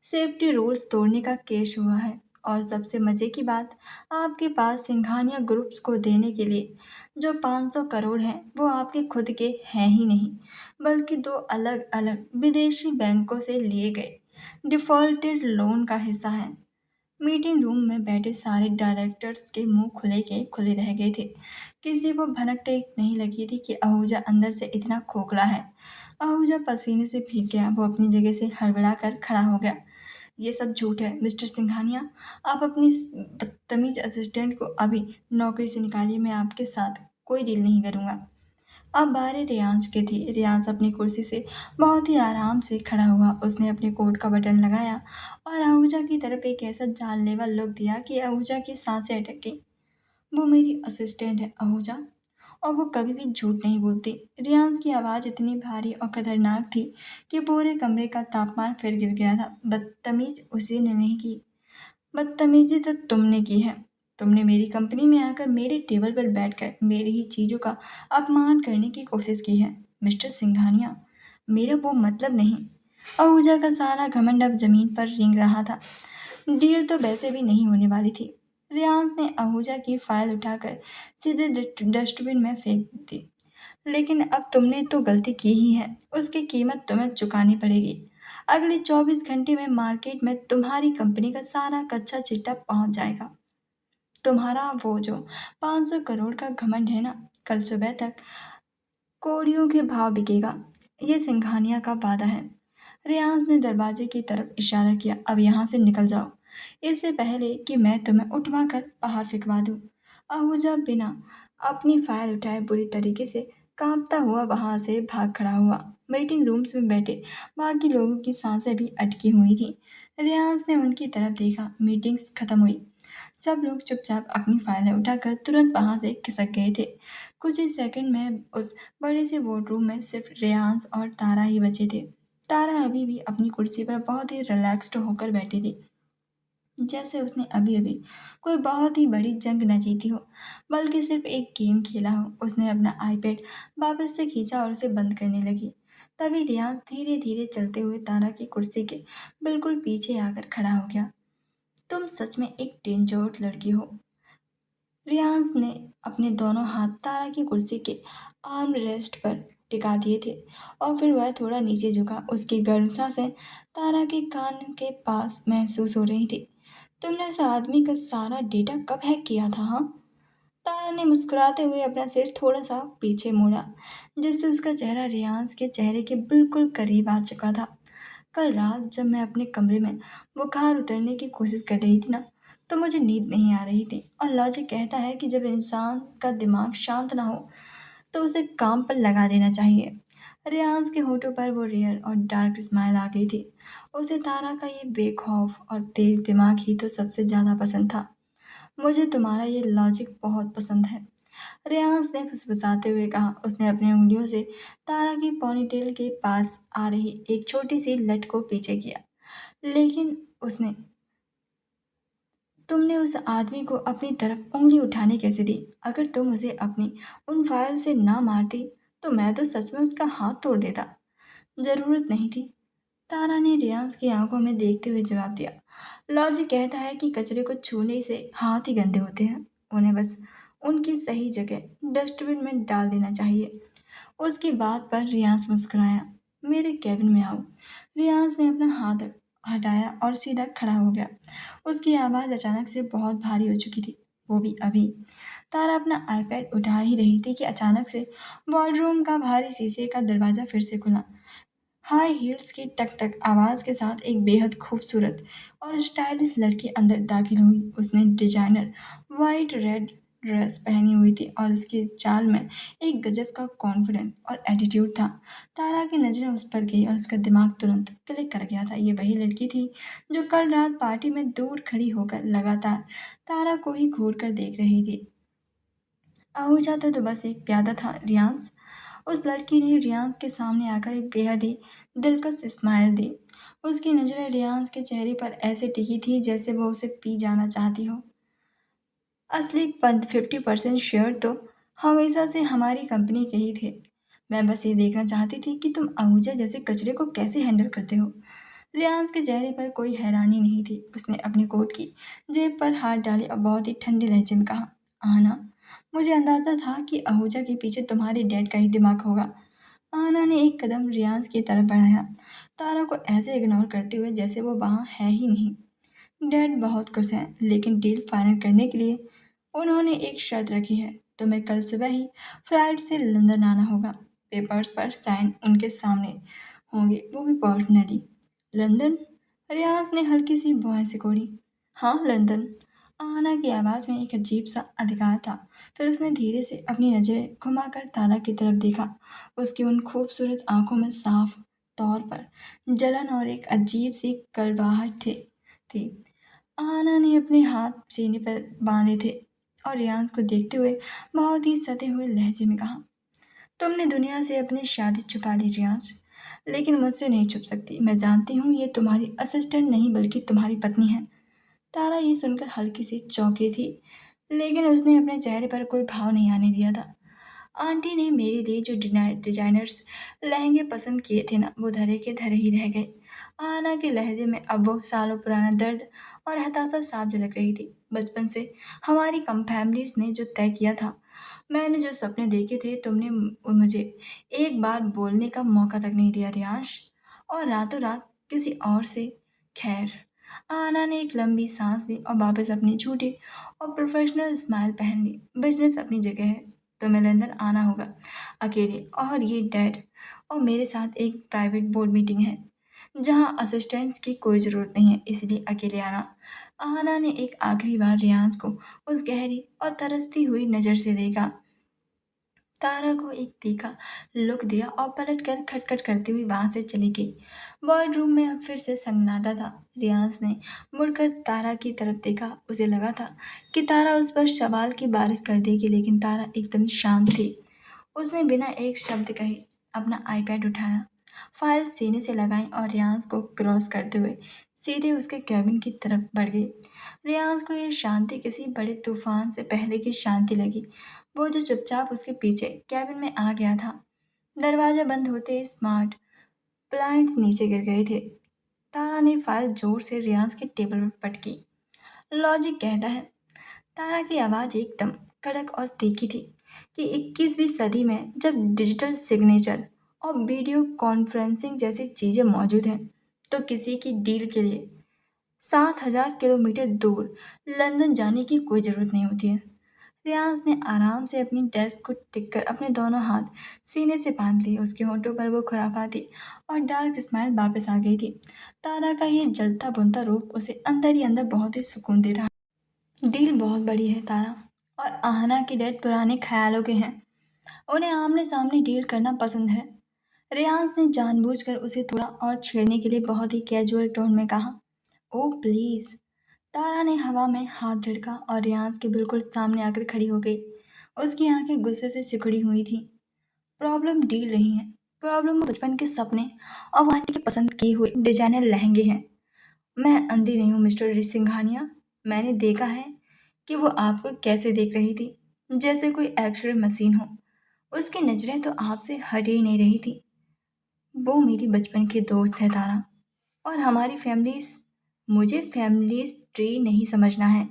सेफ्टी रूल्स तोड़ने का केस हुआ है। और सबसे मज़े की बात, आपके पास सिंघानिया ग्रुप्स को देने के लिए जो 500 करोड़ हैं वो आपके खुद के हैं ही नहीं, बल्कि 2 अलग अलग विदेशी बैंकों से लिए गए डिफ़ॉल्टेड लोन का हिस्सा है। मीटिंग रूम में बैठे सारे डायरेक्टर्स के मुंह खुले के खुले रह गए थे। किसी को भनक तक नहीं लगी थी कि आहूजा अंदर से इतना खोखला है। आहूजा पसीने से भीग गया। वो अपनी जगह से हड़बड़ा कर खड़ा हो गया। ये सब झूठ है मिस्टर सिंघानिया। आप अपनी इस बदतमीज असिस्टेंट को अभी नौकरी से निकालिए। मैं आपके साथ कोई डील नहीं करूँगा। अब बारी रियांश की थी। रियांश अपनी कुर्सी से बहुत ही आराम से खड़ा हुआ। उसने अपने कोट का बटन लगाया और आहूजा की तरफ एक ऐसा जानलेवा लुक दिया कि आहूजा की सांसें अटक गईं। वो मेरी असिस्टेंट है आहूजा, और वो कभी भी झूठ नहीं बोलती। रियांस की आवाज़ इतनी भारी और खतरनाक थी कि पूरे कमरे का तापमान फिर गिर गया था। बदतमीज उसी ने नहीं की, बदतमीजी तो तुमने की है। तुमने मेरी कंपनी में आकर मेरे टेबल पर बैठकर मेरी ही चीज़ों का अपमान करने की कोशिश की है। मिस्टर सिंघानिया, मेरा वो मतलब नहीं। आहूजा का सारा घमंड अब जमीन पर रेंग रहा था। डील तो वैसे भी नहीं होने वाली थी। रियांस ने आहूजा की फाइल उठाकर सीधे डस्टबिन में फेंक दी। लेकिन अब तुमने तो गलती की ही है, उसकी कीमत तुम्हें चुकानी पड़ेगी। अगले 24 घंटे में मार्केट में तुम्हारी कंपनी का सारा कच्चा चिट्टा पहुंच जाएगा। तुम्हारा वो जो 500 करोड़ का घमंड है ना, कल सुबह तक कौड़ियों के भाव बिकेगा। ये सिंघानिया का वादा है। रियांस ने दरवाजे की तरफ इशारा किया। अब यहाँ से निकल जाओ, इससे पहले कि मैं तुम्हें उठवाकर बाहर फिकवा दूँ। आहूजा बिना अपनी फाइल उठाए बुरी तरीके से कांपता हुआ वहां से भाग खड़ा हुआ। मीटिंग रूम्स में बैठे बाकी लोगों की सांसें भी अटकी हुई थी। रियांस ने उनकी तरफ देखा। मीटिंग्स खत्म हुई। सब लोग चुपचाप अपनी फाइलें उठाकर तुरंत वहां से खिसक गए थे। कुछ ही सेकंड में उस बड़े से बोर्ड में सिर्फ रेयांस और तारा ही बचे थे। तारा अभी भी अपनी कुर्सी पर बहुत ही रिलैक्स्ड होकर बैठी थी, जैसे उसने अभी अभी कोई बहुत ही बड़ी जंग न जीती हो, बल्कि सिर्फ एक गेम खेला हो। उसने अपना आईपैड वापस से खींचा और उसे बंद करने लगी। तभी रियांस धीरे धीरे चलते हुए तारा की कुर्सी के बिल्कुल पीछे आकर खड़ा हो गया। तुम सच में एक डेंजर लड़की हो। रियांस ने अपने दोनों हाथ तारा की कुर्सी के आर्म रेस्ट पर टिका दिए थे और फिर वह थोड़ा नीचे झुका। उसकी गर्म सांसें तारा के कान के पास महसूस हो रही थी। तुमने उस आदमी का सारा डेटा कब हैक किया था, हाँ? तारा ने मुस्कुराते हुए अपना सिर थोड़ा सा पीछे मोड़ा, जिससे उसका चेहरा रियांस के चेहरे के बिल्कुल करीब आ चुका था। कल रात जब मैं अपने कमरे में बुखार उतरने की कोशिश कर रही थी ना, तो मुझे नींद नहीं आ रही थी। और लॉजिक कहता है कि जब इंसान का दिमाग शांत ना हो तो उसे काम पर लगा देना चाहिए। रियांस के होठों पर वो रेयर और डार्क स्माइल आ गई थी। उसे तारा का ये बेखौफ और तेज दिमाग ही तो सबसे ज़्यादा पसंद था। मुझे तुम्हारा ये लॉजिक बहुत पसंद है, रेयांस ने फुसफुसाते हुए कहा। उसने अपनी उंगलियों से तारा की पोनीटेल के पास आ रही एक छोटी सी लट को पीछे किया। लेकिन उसने तुमने उस आदमी को अपनी तरफ उंगली उठाने कैसे दी? अगर तुम उसे अपनी उन फाइल से ना मारती तो मैं तो सच में उसका हाथ तोड़ देता। जरूरत नहीं थी, तारा ने रियांस की आंखों में देखते हुए जवाब दिया। लॉजिक कहता है कि कचरे को छूने से हाथ ही गंदे होते हैं। उन्हें बस उनकी सही जगह डस्टबिन में डाल देना चाहिए। उसकी बात पर रियांस मुस्कुराया। मेरे केबिन में आओ। रियांस ने अपना हाथ हटाया और सीधा खड़ा हो गया। उसकी आवाज़ अचानक से बहुत भारी हो चुकी थी, वो भी अभी। तारा अपना आईपैड उठा ही रही थी कि अचानक से वॉलरूम का भारी शीशे का दरवाज़ा फिर से खुला। हाई हील्स की टक टक आवाज़ के साथ एक बेहद खूबसूरत और स्टाइलिश लड़की अंदर दाखिल हुई। उसने डिजाइनर वाइट रेड ड्रेस पहनी हुई थी और उसकी चाल में एक गजब का कॉन्फिडेंस और एटीट्यूड था। तारा की नज़रें उस पर गई और उसका दिमाग तुरंत क्लिक कर गया था। ये वही लड़की थी जो कल रात पार्टी में दूर खड़ी होकर लगातार तारा को ही घूर कर देख रही थी। आहूजा तो बस एक प्यादा था। रियांस, उस लड़की ने रियांस के सामने आकर एक बेहद ही दिलकश स्माइल दी। उसकी नज़रें रियांस के चेहरे पर ऐसे टिकी थी जैसे वो उसे पी जाना चाहती हो। असली 50% शेयर तो हमेशा से हमारी कंपनी के ही थे। मैं बस ये देखना चाहती थी कि तुम आहूजा जैसे कचरे को कैसे हैंडल करते हो। रियांस के चेहरे पर कोई हैरानी नहीं थी। उसने अपने कोट की जेब पर हाथ डाले और बहुत ही ठंडे लहजे में कहा, आना, मुझे अंदाजा था कि आहूजा के पीछे तुम्हारे डैड का ही दिमाग होगा। आना ने एक कदम रियांस की तरफ बढ़ाया, तारा को ऐसे इग्नोर करते हुए जैसे वो वहाँ है ही नहीं। डैड बहुत खुश हैं, लेकिन डील फाइनल करने के लिए उन्होंने एक शर्त रखी है। तुम्हें कल सुबह ही फ्लाइट से लंदन आना होगा। पेपर्स पर साइन उनके सामने होंगे, वो भी पर्सनली। लंदन? रियाज ने हल्की सी भौहें सिकोड़ी। हाँ, लंदन। आना की आवाज़ में एक अजीब सा अधिकार था। फिर उसने धीरे से अपनी नज़रें घुमाकर तारा की तरफ देखा। उसकी उन खूबसूरत आंखों में साफ तौर पर जलन और एक अजीब सी कड़वाहट थी। आना ने अपने हाथ सीने पर बांधे थे और रियांस को देखते हुए बहुत ही सते हुए लहजे में कहा, तुमने दुनिया से अपनी शादी छुपा ली रियांस, लेकिन मुझसे नहीं छुप सकती। मैं जानती हूँ ये तुम्हारी असिस्टेंट नहीं बल्कि तुम्हारी पत्नी है। तारा ये सुनकर हल्की सी चौंकी थी, लेकिन उसने अपने चेहरे पर कोई भाव नहीं आने दिया था। आंटी ने मेरे लिए जो डिजाइनर्स लहंगे पसंद किए थे ना, वो धरे के धरे ही रह गए। आना के लहजे में अब वो सालों पुराना दर्द और हताशा साफ झलक रही थी। बचपन से हमारी कम फैमिलीज ने जो तय किया था, मैंने जो सपने देखे थे, तुमने मुझे एक बार बोलने का मौका तक नहीं दिया रियांश, और रातों रात किसी और से। खैर, आना ने एक लंबी सांस ली और वापस अपनी झूठी और प्रोफेशनल स्माइल पहन ली। बिजनेस अपनी जगह है, तो मैं लंदन आना होगा अकेले, और ये डैड और मेरे साथ एक प्राइवेट बोर्ड मीटिंग है जहाँ असिस्टेंट्स की कोई ज़रूरत नहीं है, इसलिए अकेले आना। आना ने एक आखिरी बार रियांस को उस गहरी और तरसती हुई नज़र से देखा, तारा को एक तीखा लुक दिया और पलट कर खटखट करती हुई वहां से चली गई। वॉर्ड में अब फिर से सन्नाटा था। रियांस ने मुड़कर तारा की तरफ देखा। उसे लगा था कि तारा उस पर सवाल की बारिश कर देगी, लेकिन तारा एकदम शांत थी। उसने बिना एक शब्द कहे अपना आईपैड उठाया, फाइल सीने से लगाई और रियांस को क्रॉस करते हुए सीधे उसके कैबिन की तरफ बढ़ गई। रियांस को यह शांति किसी बड़े तूफान से पहले की शांति लगी। वो जो चुपचाप उसके पीछे कैबिन में आ गया था। दरवाजा बंद होते ही स्मार्ट प्लाइंट्स नीचे गिर गए थे। तारा ने फाइल जोर से रियांस के टेबल पर पटकी। लॉजिक कहता है, तारा की आवाज़ एकदम कड़क और तीखी थी, कि 21वीं सदी में जब डिजिटल सिग्नेचर और वीडियो कॉन्फ्रेंसिंग जैसी चीज़ें मौजूद हैं, तो किसी की डील के लिए 7,000 किलोमीटर दूर लंदन जाने की कोई ज़रूरत नहीं होती है। रियांस ने आराम से अपनी डेस्क को टिक कर अपने दोनों हाथ सीने से बांध लिए। उसके होठों पर वो खुराफाती और डार्क स्माइल वापस आ गई थी। तारा का ये जलता बुनता रूप उसे अंदर ही अंदर बहुत ही सुकून दे रहा। डील बहुत बड़ी है तारा, और आहना के डैड पुराने ख्यालों के हैं। उन्हें आमने सामने डील करना पसंद है। रियांस ने जानबूझकर उसे थोड़ा और छेड़ने के लिए बहुत ही कैजुअल टोन में कहा, ओह प्लीज़। तारा ने हवा में हाथ झटका और रियांस के बिल्कुल सामने आकर खड़ी हो गई। उसकी आंखें गुस्से से सिकुड़ी हुई थी। प्रॉब्लम डील नहीं है, प्रॉब्लम बचपन के सपने और वो आंटी के पसंद किए हुए डिजाइनर लहंगे हैं। मैं अंधी नहीं हूँ मिस्टर सिंघानिया। मैंने देखा है कि वो आपको कैसे देख रही थी, जैसे कोई एक्सरे मशीन हो। उसकी नज़रें तो आपसे हट ही नहीं रही थी। वो मेरी बचपन की दोस्त है तारा, और हमारी फैमिलीज, मुझे फैमिलीज ट्री नहीं समझना है।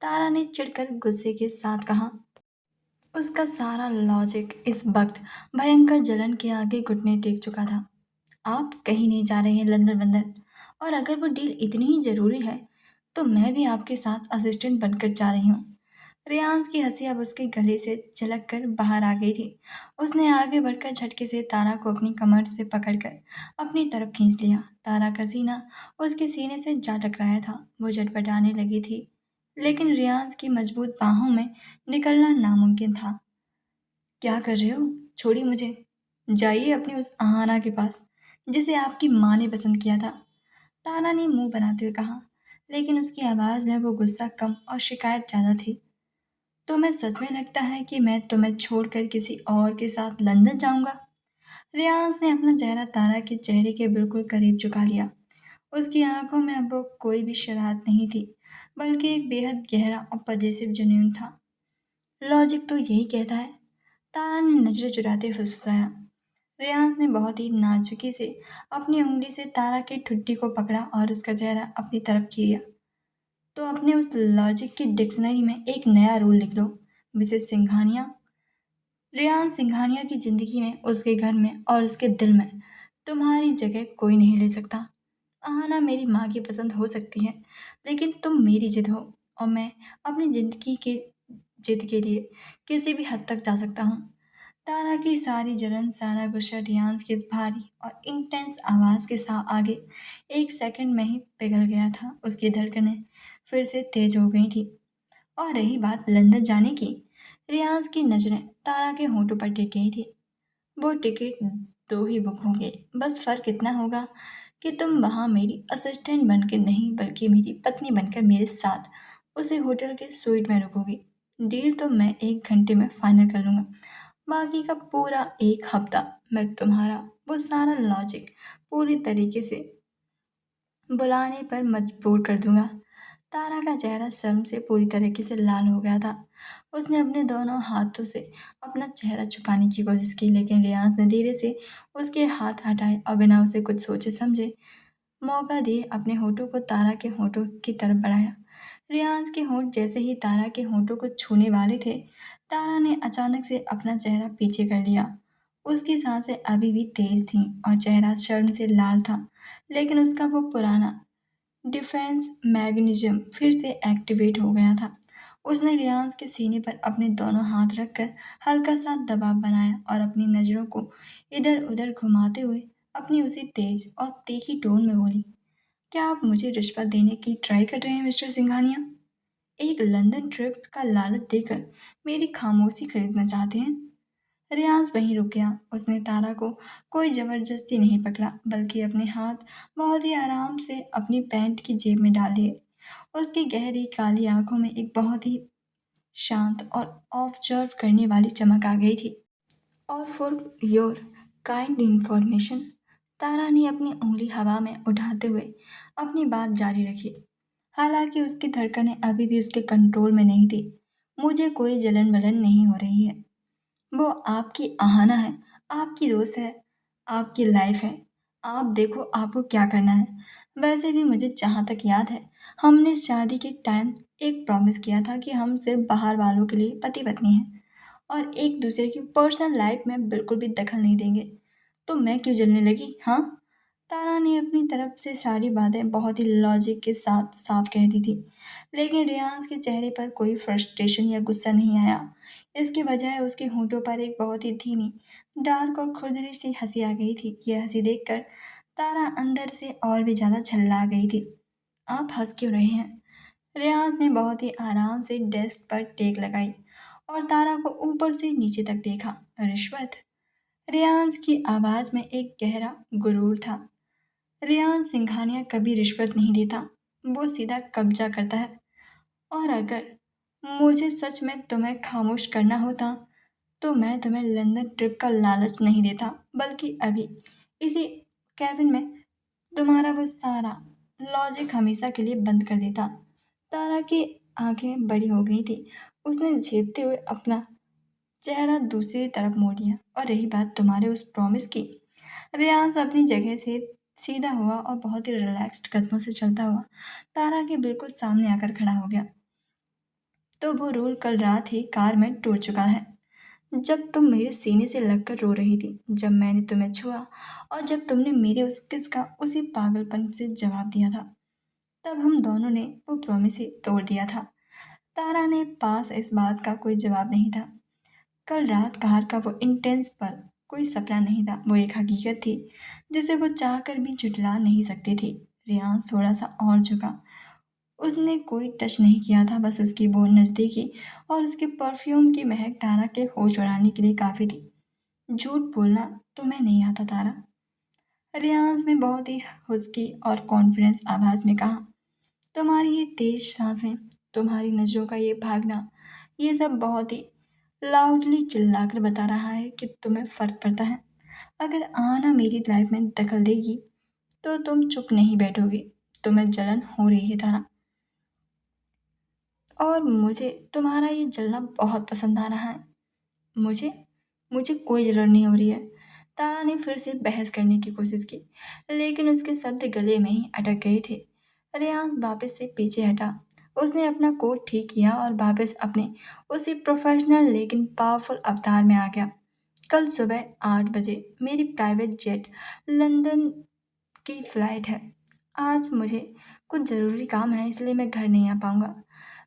तारा ने चिढ़कर गुस्से के साथ कहा। उसका सारा लॉजिक इस वक्त भयंकर जलन के आगे घुटने टेक चुका था। आप कहीं नहीं जा रहे हैं लंदन वंदन, और अगर वो डील इतनी ही ज़रूरी है, तो मैं भी आपके साथ असिस्टेंट बनकर जा रही हूँ। रियांस की हंसी अब उसके गले से झलक कर बाहर आ गई थी। उसने आगे बढ़कर झटके से तारा को अपनी कमर से पकड़कर अपनी तरफ खींच लिया। तारा का सीना उसके सीने से जा टकराया था। वो झटपटाने लगी थी, लेकिन रियांस की मजबूत बाहों में निकलना नामुमकिन था। क्या कर रहे हो? छोड़िए मुझे। जाइए अपनी उस आहाना के पास, जिसे आपकी माँ ने पसंद किया था। तारा ने मुंह बनाते हुए कहा, लेकिन उसकी आवाज़ में वो गुस्सा कम और शिकायत ज़्यादा थी। तुम्हें सच में लगता है कि मैं तुम्हें छोड़कर किसी और के साथ लंदन जाऊंगा? रियांस ने अपना चेहरा तारा के चेहरे के बिल्कुल करीब झुका लिया। उसकी आंखों में अब वो कोई भी शरारत नहीं थी, बल्कि एक बेहद गहरा और पजेसिव जुनून था। लॉजिक तो यही कहता है, तारा ने नजरें चुराते हुए फुसफुसाया। रियांस ने बहुत ही नाजुकी से अपनी उंगली से तारा की ठुड्डी को पकड़ा और उसका चेहरा अपनी तरफ किया। तो अपने उस लॉजिक की डिक्शनरी में एक नया रूल लिख लो, मिसेस सिंघानिया। रियान सिंघानिया की ज़िंदगी में, उसके घर में और उसके दिल में तुम्हारी जगह कोई नहीं ले सकता। आहाना मेरी माँ की पसंद हो सकती है, लेकिन तुम मेरी जिद हो, और मैं अपनी ज़िंदगी की जिद के लिए किसी भी हद तक जा सकता हूँ। तारा की सारी जलन, सारा गुस्सा रियांस की इस भारी और इंटेंस आवाज़ के साथ आगे एक सेकंड में ही पिघल गया था। उसकी धड़कनें फिर से तेज हो गई थी। और रही बात लंदन जाने की, रियाज की नज़रें तारा के होंठों पर टिक गई थी। वो टिकट दो ही बुक होंगे, बस फ़र्क इतना होगा कि तुम वहाँ मेरी असिस्टेंट बनकर नहीं, बल्कि मेरी पत्नी बनकर मेरे साथ उसी होटल के स्वीट में रुकोगी। डील तो मैं 1 घंटे में फाइनल कर लूँगा। बाकी का पूरा 1 हफ्ता मैं तुम्हारा वो सारा लॉजिक पूरी तरीके से बुलाने पर मजबूर कर दूंगा। तारा का चेहरा शर्म से पूरी तरीके से लाल हो गया था। उसने अपने दोनों हाथों से अपना चेहरा छुपाने की कोशिश की, लेकिन रियांस ने धीरे से उसके हाथ हटाए और बिना उसे कुछ सोचे समझे मौका दिए अपने होठों को तारा के होठों की तरफ बढ़ाया। रियांस के होठ जैसे ही तारा के होठों को छूने वाले थे, तारा ने अचानक से अपना चेहरा पीछे कर लिया। उसकी सांसें अभी भी तेज थीं और चेहरा शर्म से लाल था, लेकिन उसका वो पुराना डिफेंस मैग्नीज्म फिर से एक्टिवेट हो गया था। उसने रियांस के सीने पर अपने दोनों हाथ रखकर हल्का सा दबाव बनाया और अपनी नज़रों को इधर उधर घुमाते हुए अपनी उसी तेज और तीखी टोन में बोली, क्या आप मुझे रिश्वत देने की ट्राई कर रहे हैं मिस्टर सिंघानिया? एक लंदन ट्रिप का लालच देकर मेरी खामोशी खरीदना चाहते हैं? रियांस वहीं रुक गया। उसने तारा को कोई जबरदस्ती नहीं पकड़ा, बल्कि अपने हाथ बहुत ही आराम से अपनी पैंट की जेब में डाल दिए। उसकी गहरी काली आंखों में एक बहुत ही शांत और ऑब्जर्व करने वाली चमक आ गई थी। और फॉर योर काइंड इंफॉर्मेशन, तारा ने अपनी उंगली हवा में उठाते हुए अपनी बात जारी रखी। हालांकि उसकी धड़कनें अभी भी उसके कंट्रोल में नहीं थी। मुझे कोई जलन वलन नहीं हो रही है। वो आपकी आहाना है, आपकी दोस्त है, आपकी लाइफ है। आप देखो आपको क्या करना है। वैसे भी मुझे जहाँ तक याद है, हमने शादी के टाइम एक प्रॉमिस किया था कि हम सिर्फ बाहर वालों के लिए पति पत्नी हैं और एक दूसरे की पर्सनल लाइफ में बिल्कुल भी दखल नहीं देंगे। तो मैं क्यों जलने लगी, हाँ? तारा ने अपनी तरफ से सारी बातें बहुत ही लॉजिक के साथ साफ कह दी थी, लेकिन रियांस के चेहरे पर कोई फ्रस्ट्रेशन या गुस्सा नहीं आया। इसके बजाय उसके होंठों पर एक बहुत ही धीमी, डार्क और खुरदरी सी हंसी आ गई थी। यह हंसी देखकर तारा अंदर से और भी ज्यादा झल्ला गई थी। आप हंस क्यों रहे हैं? रियांस ने बहुत ही आराम से डेस्क पर टेक लगाई और तारा को ऊपर से नीचे तक देखा। रिश्वत? रियांस की आवाज में एक गहरा गुरूर था। रियान सिंघानिया कभी रिश्वत नहीं देता, वो सीधा कब्जा करता है। और अगर मुझे सच में तुम्हें खामोश करना होता तो मैं तुम्हें लंदन ट्रिप का लालच नहीं देता, बल्कि अभी इसी कैबिन में तुम्हारा वो सारा लॉजिक हमेशा के लिए बंद कर देता। तारा की आंखें बड़ी हो गई थी। उसने झेपते हुए अपना चेहरा दूसरी तरफ मोड़ लिया। और रही बात तुम्हारे उस प्रॉमिस की, रियांस अपनी जगह से सीधा हुआ और बहुत ही रिलैक्स्ड कदमों से चलता हुआ तारा के बिल्कुल सामने आकर खड़ा हो गया। तो वो रोल कल रात ही कार में टूट चुका है, जब तुम मेरे सीने से लगकर रो रही थी, जब मैंने तुम्हें छुआ और जब तुमने मेरे उस किस का उसी पागलपन से जवाब दिया था। तब हम दोनों ने वो प्रॉमिस ही तोड़ दिया था। तारा ने पास इस बात का कोई जवाब नहीं था। कल रात बाहर का वो इंटेंस पल कोई सपना नहीं था, वो एक हकीकत थी जिसे वो चाहकर भी झुठला नहीं सकती थी। रियांस थोड़ा सा और झुका। उसने कोई टच नहीं किया था, बस उसकी वो नज़दीकी और उसके परफ्यूम की महक तारा के होश उड़ाने के लिए काफ़ी थी। झूठ बोलना तुम्हें नहीं आता तारा, रियांस ने बहुत ही हुस्की और कॉन्फिडेंस आवाज़ में कहा। तुम्हारी ये तेज सांसें, तुम्हारी नज़रों का ये भागना, ये सब बहुत ही लाउडली चिल्लाकर बता रहा है कि तुम्हें फ़र्क पड़ता है। अगर आना मेरी लाइफ में दखल देगी तो तुम चुप नहीं बैठोगी। तुम्हें जलन हो रही है तारा, और मुझे तुम्हारा ये जलना बहुत पसंद आ रहा है। मुझे मुझे कोई जलन नहीं हो रही है। तारा ने फिर से बहस करने की कोशिश की, लेकिन उसके शब्द गले में ही अटक गए थे। रेयांस वापस से पीछे हटा। उसने अपना कोट ठीक किया और वापस अपने उसी प्रोफेशनल लेकिन पावरफुल अवतार में आ गया। कल सुबह 8 बजे मेरी प्राइवेट जेट लंदन की फ़्लाइट है। आज मुझे कुछ ज़रूरी काम है, इसलिए मैं घर नहीं आ पाऊँगा।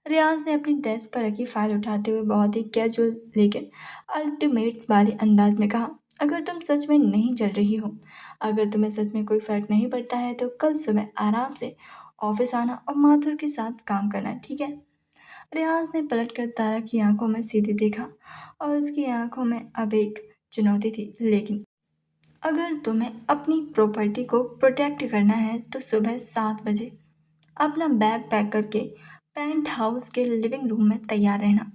रियाज ने अपनी डेस्क पर रखी फाइल उठाते हुए बहुत ही कैजुअल लेकिन अल्टीमेट्स वाले अंदाज में कहा, अगर तुम सच में नहीं जल रही हो, अगर तुम्हें सच में कोई फ़र्क नहीं पड़ता है, तो कल सुबह आराम से ऑफिस आना और माथुर के साथ काम करना, ठीक है? रियाज ने पलटकर तारा की आंखों में सीधे देखा और उसकी आंखों में अब एक चुनौती थी। लेकिन अगर तुम्हें अपनी प्रॉपर्टी को प्रोटेक्ट करना है तो सुबह 7 बजे अपना बैग पैक करके पेंट हाउस के लिविंग रूम में तैयार रहना।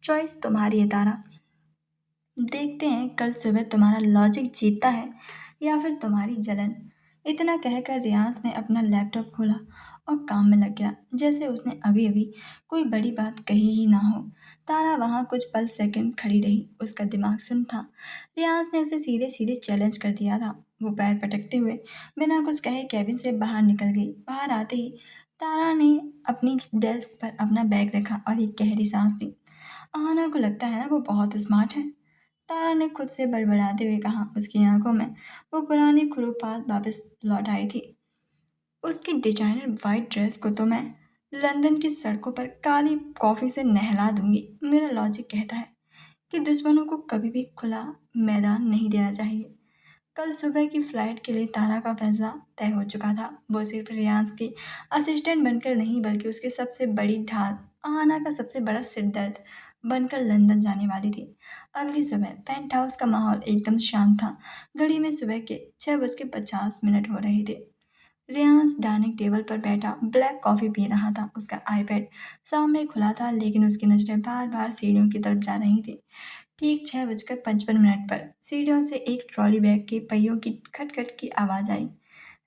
चॉइस तुम्हारी है तारा। देखते हैं कल सुबह तुम्हारा लॉजिक जीतता है या फिर तुम्हारी जलन। इतना कहकर रियांस ने अपना लैपटॉप खोला और काम में लग गया जैसे उसने अभी अभी कोई बड़ी बात कही ही ना हो। तारा वहाँ कुछ पल सेकंड खड़ी रही, उसका दिमाग सुन था। रियांस ने उसे सीधे सीधे चैलेंज कर दिया था। वो पैर पटकते हुए बिना कुछ कहे कैबिन से बाहर निकल गई। बाहर आते ही तारा ने अपनी डेस्क पर अपना बैग रखा और एक गहरी सांस ली। आना को लगता है ना वो बहुत स्मार्ट है, तारा ने खुद से बड़बड़ाते हुए कहा। उसकी आंखों में वो पुरानी खुरूपात वापस लौट आई थी। उसकी डिजाइनर वाइट ड्रेस को तो मैं लंदन की सड़कों पर काली कॉफी से नहला दूंगी। मेरा लॉजिक कहता है कि दुश्मनों को कभी भी खुला मैदान नहीं देना चाहिए। कल सुबह की फ्लाइट के लिए तारा का फैसला तय हो चुका था। वो सिर्फ रियांस की असिस्टेंट बनकर नहीं बल्कि उसकी सबसे बड़ी ढाल, आहाना का सबसे बड़ा सिरदर्द बनकर लंदन जाने वाली थी। अगली सुबह पेंट हाउस का माहौल एकदम शांत था। घड़ी में सुबह के 6:50 हो रहे थे। रियांस डाइनिंग टेबल पर बैठा ब्लैक कॉफ़ी पी रहा था। उसका आईपैड सामने खुला था लेकिन उसकी नज़रें बार बार सीढ़ियों की तरफ जा रही थी। ठीक 6:55 पर सीढ़ियों से एक ट्रॉली बैग के पहियों की खटखट की आवाज़ आई।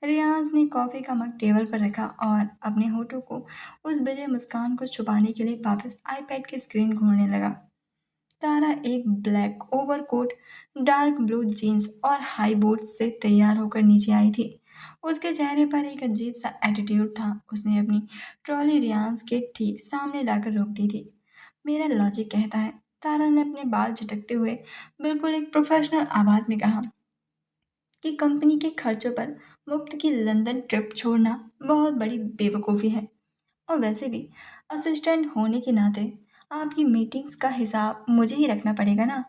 रियाज ने कॉफ़ी का मग टेबल पर रखा और अपने होठों को उस बेजे मुस्कान को छुपाने के लिए वापस आईपैड की स्क्रीन घूरने लगा। तारा एक black overcoat, dark blue jeans और हाई बूट्स से तैयार होकर नीचे आई थी। उसके चेहरे पर एक अजीब सा एटीट्यूड था। उसने अपनी ट्रॉली रियांस के ठीक सामने लाकर रोक दी थी। मेरा लॉजिक कहता है, तारा ने अपने बाल झटकते हुए बिल्कुल एक प्रोफेशनल आवाज में कहा, कि कंपनी के खर्चों पर मुफ्त की लंदन ट्रिप छोड़ना बहुत बड़ी बेवकूफ़ी है। और वैसे भी असिस्टेंट होने के नाते आपकी मीटिंग्स का हिसाब मुझे ही रखना पड़ेगा ना।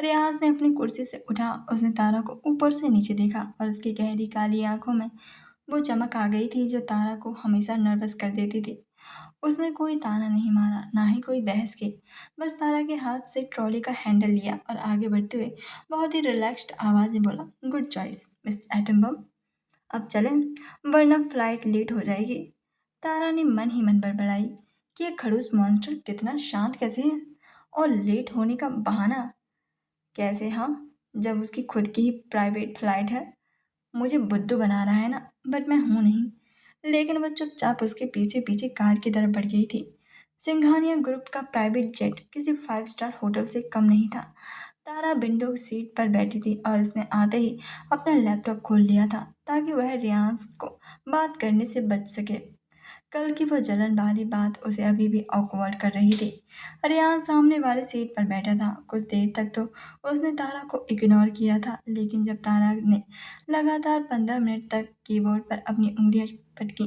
रियाज ने अपनी कुर्सी से उठा। उसने तारा को ऊपर से नीचे देखा और उसकी गहरी काली आंखों में वो चमक आ गई थी जो तारा को हमेशा नर्वस कर देती थी। उसने कोई ताना नहीं मारा, ना ही कोई बहस की। बस तारा के हाथ से ट्रॉली का हैंडल लिया और आगे बढ़ते हुए बहुत ही रिलैक्स्ड आवाज़ में बोला, गुड चॉइस मिस एटमबम। अब चलें, वरना फ्लाइट लेट हो जाएगी। तारा ने मन ही मन बड़बड़ाई कि यह खड़ूस मॉन्स्टर कितना शांत कैसे है और लेट होने का बहाना कैसे। हाँ, जब उसकी खुद की ही प्राइवेट फ्लाइट है। मुझे बुद्धू बना रहा है ना, बट मैं हूँ नहीं। लेकिन वह चुपचाप उसके पीछे पीछे कार की तरफ बढ़ गई थी। सिंघानिया ग्रुप का प्राइवेट जेट किसी 5 स्टार होटल से कम नहीं था। तारा विंडो सीट पर बैठी थी और उसने आते ही अपना लैपटॉप खोल लिया था ताकि वह रियांस को बात करने से बच सके। कल की वो जलन वाली बात उसे अभी भी ऑकवर्ड कर रही थी। रियान सामने वाली सीट पर बैठा था। कुछ देर तक तो उसने तारा को इग्नोर किया था, लेकिन जब तारा ने लगातार 15 मिनट तक कीबोर्ड पर अपनी उंगलियां पटकी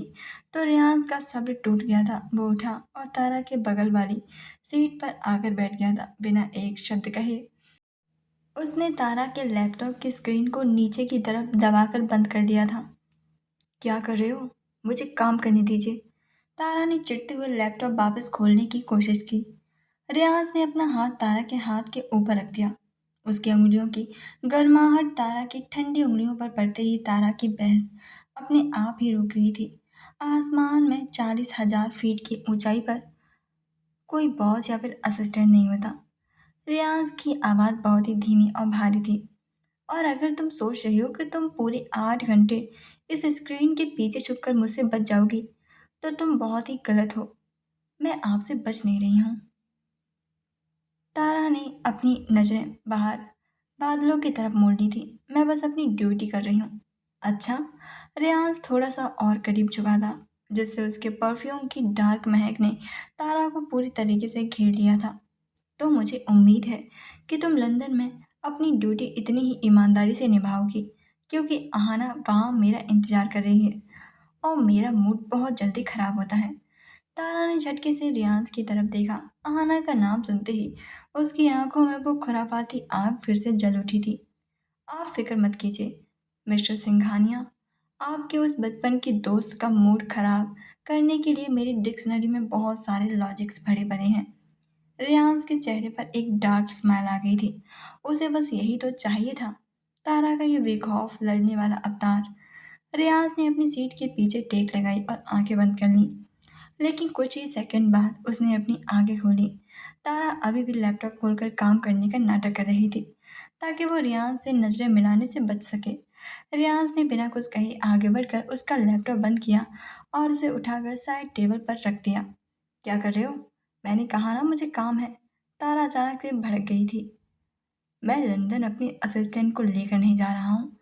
तो रियांस का सब्र टूट गया था। वो उठा और तारा के बगल वाली सीट पर आकर बैठ गया था। बिना एक शब्द कहे उसने तारा के लैपटॉप की स्क्रीन को नीचे की तरफ दबाकर बंद कर दिया था। क्या कर रहे हो? मुझे काम करने दीजिए। तारा ने चिढ़ते हुए लैपटॉप वापस खोलने की कोशिश की। रियाज ने अपना हाथ तारा के हाथ के ऊपर रख दिया। उसकी उंगलियों की गर्माहट तारा की ठंडी उंगलियों पर पड़ते ही तारा की बहस अपने आप ही रुक गई थी। आसमान में 40,000 फीट की ऊंचाई पर कोई बॉस या फिर असिस्टेंट नहीं होता। रियाज की आवाज़ बहुत ही धीमी और भारी थी। और अगर तुम सोच रही हो कि तुम पूरे 8 घंटे इस स्क्रीन के पीछे छुपकर मुझसे बच जाओगी, तो तुम बहुत ही गलत हो। मैं आपसे बच नहीं रही हूँ। तारा ने अपनी नज़रें बाहर बादलों की तरफ मोड़ ली थी। मैं बस अपनी ड्यूटी कर रही हूँ। अच्छा। रियाज थोड़ा सा और करीब झुका था, जिससे उसके परफ्यूम की डार्क महक ने तारा को पूरी तरीके से घेर लिया था। तो मुझे उम्मीद है कि तुम लंदन में अपनी ड्यूटी इतनी ही ईमानदारी से निभाओगी, क्योंकि आहाना वहाँ मेरा इंतज़ार कर रही है और मेरा मूड बहुत जल्दी ख़राब होता है। तारा ने झटके से रियांस की तरफ देखा। आहाना का नाम सुनते ही उसकी आंखों में वो खुरापाती आग फिर से जल उठी थी। आप फिक्र मत कीजिए मिस्टर सिंघानिया। आपके उस बचपन की दोस्त का मूड खराब करने के लिए मेरी डिक्शनरी में बहुत सारे लॉजिक्स भरे पड़े हैं। रियांस के चेहरे पर एक डार्क स्माइल आ गई थी। उसे बस यही तो चाहिए था, तारा का ये बेखौफ लड़ने वाला अवतार। रियांस ने अपनी सीट के पीछे टेक लगाई और आंखें बंद कर लीं। लेकिन कुछ ही सेकंड बाद उसने अपनी आंखें खोली। तारा अभी भी लैपटॉप खोलकर काम करने का नाटक कर रही थी ताकि वो रियांश से नजरें मिलाने से बच सके। रियांश ने बिना कुछ कहे आगे बढ़कर उसका लैपटॉप बंद किया और उसे उठाकर साइड टेबल पर रख दिया। क्या कर रहे हो? मैंने कहा ना मुझे काम है। तारा अचानक से भड़क गई थी। मैं लंदन अपनी असिस्टेंट को लेकर नहीं जा रहा हूँ।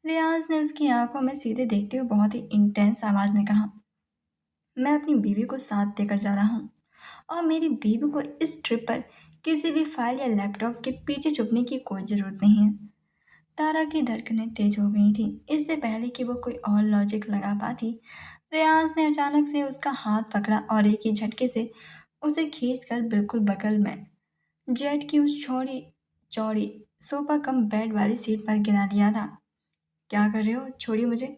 रियाज ने उसकी आंखों में सीधे देखते हुए बहुत ही इंटेंस आवाज में कहा। मैं अपनी बीवी को साथ देकर जा रहा हूँ और मेरी बीवी को इस ट्रिप पर किसी भी फाइल या लैपटॉप के पीछे छुपने की कोई ज़रूरत नहीं है। तारा की धड़कनें तेज हो गई थी। इससे पहले कि वो कोई और लॉजिक लगा पाती, रियाज ने अचानक से उसका हाथ पकड़ा और एक ही झटके से उसे खींचकर बिल्कुल बगल में जेट की उस चौड़ी चौड़ी सोफा कम बेड वाली सीट पर गिरा लिया था। क्या कर रहे हो? छोड़िए मुझे।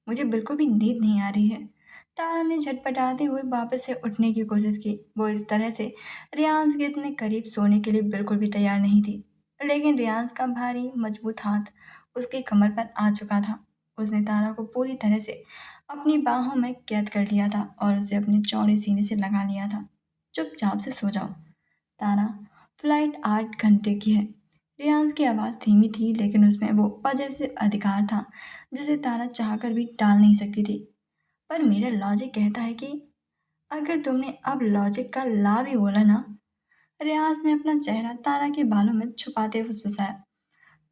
मुझे बिल्कुल भी नींद नहीं आ रही है। तारा ने झटपटाते हुए वापस से उठने की कोशिश की। वो इस तरह से रियांश के इतने करीब सोने के लिए बिल्कुल भी तैयार नहीं थी। लेकिन रियांश का भारी मजबूत हाथ उसके कमर पर आ चुका था। उसने तारा को पूरी तरह से अपनी बाहों में कैद कर लिया था और उसे अपने चौड़े सीने से लगा लिया था। चुपचाप से सो जाओ तारा, फ्लाइट 8 घंटे की है। रियांश की आवाज़ धीमी थी लेकिन उसमें वो पॉजिटिव अधिकार था जिसे तारा चाहकर भी टाल नहीं सकती थी। पर मेरा लॉजिक कहता है कि अगर तुमने अब लॉजिक का ला भी बोला ना। रियाज ने अपना चेहरा तारा के बालों में छुपाते हुए फुसफुसाया,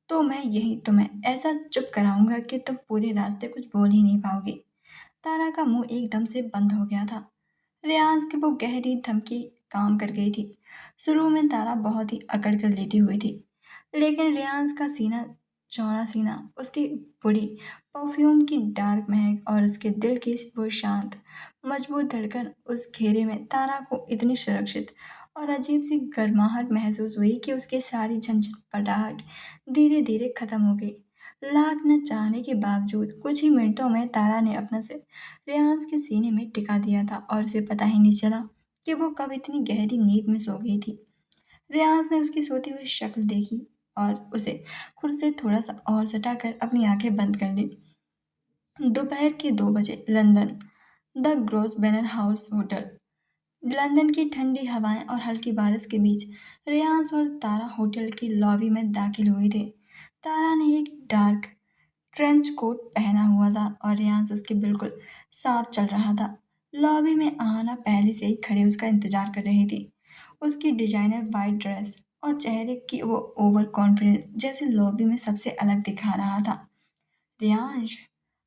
तो मैं यही तुम्हें ऐसा चुप कराऊंगा कि तुम पूरे रास्ते कुछ बोल ही नहीं पाओगी। तारा का मुंह एकदम से बंद हो गया था। रियाज की वो गहरी धमकी काम कर गई थी। शुरू में तारा बहुत ही अकड़ कर लेटी हुई थी, लेकिन रियाज का सीना, चौड़ा सीना, उसकी बॉडी, परफ्यूम की डार्क महक और उसके दिल की वो शांत मजबूत धड़कन, उस घेरे में तारा को इतनी सुरक्षित और अजीब सी गर्माहट महसूस हुई कि उसकी सारी झंझटपटाहट धीरे धीरे खत्म हो गई। लाख न चाहने के बावजूद कुछ ही मिनटों में तारा ने अपना सिर रेहान के सीने में टिका दिया था और उसे पता ही नहीं चला कि वो कब इतनी गहरी नींद में सो गई थी। रेहान ने उसकी सोती हुई शक्ल देखी और उसे खुद से थोड़ा सा और सटाकर अपनी आंखें बंद कर ली। दोपहर के 2 बजे London, the Grosvenor house hotel. London की ठंडी हवाएं और हल्की बारिश के बीच रेयांश और तारा होटल की लॉबी में दाखिल हुए थे। तारा ने एक डार्क ट्रेंच कोट पहना हुआ था और रेयांश उसके बिल्कुल साथ चल रहा था। लॉबी में आना पहले से ही खड़े उसका इंतजार कर रही थी। उसकी डिजाइनर वाइट ड्रेस और चेहरे की वो ओवर कॉन्फिडेंस जैसे लॉबी में सबसे अलग दिखा रहा था। रियांश,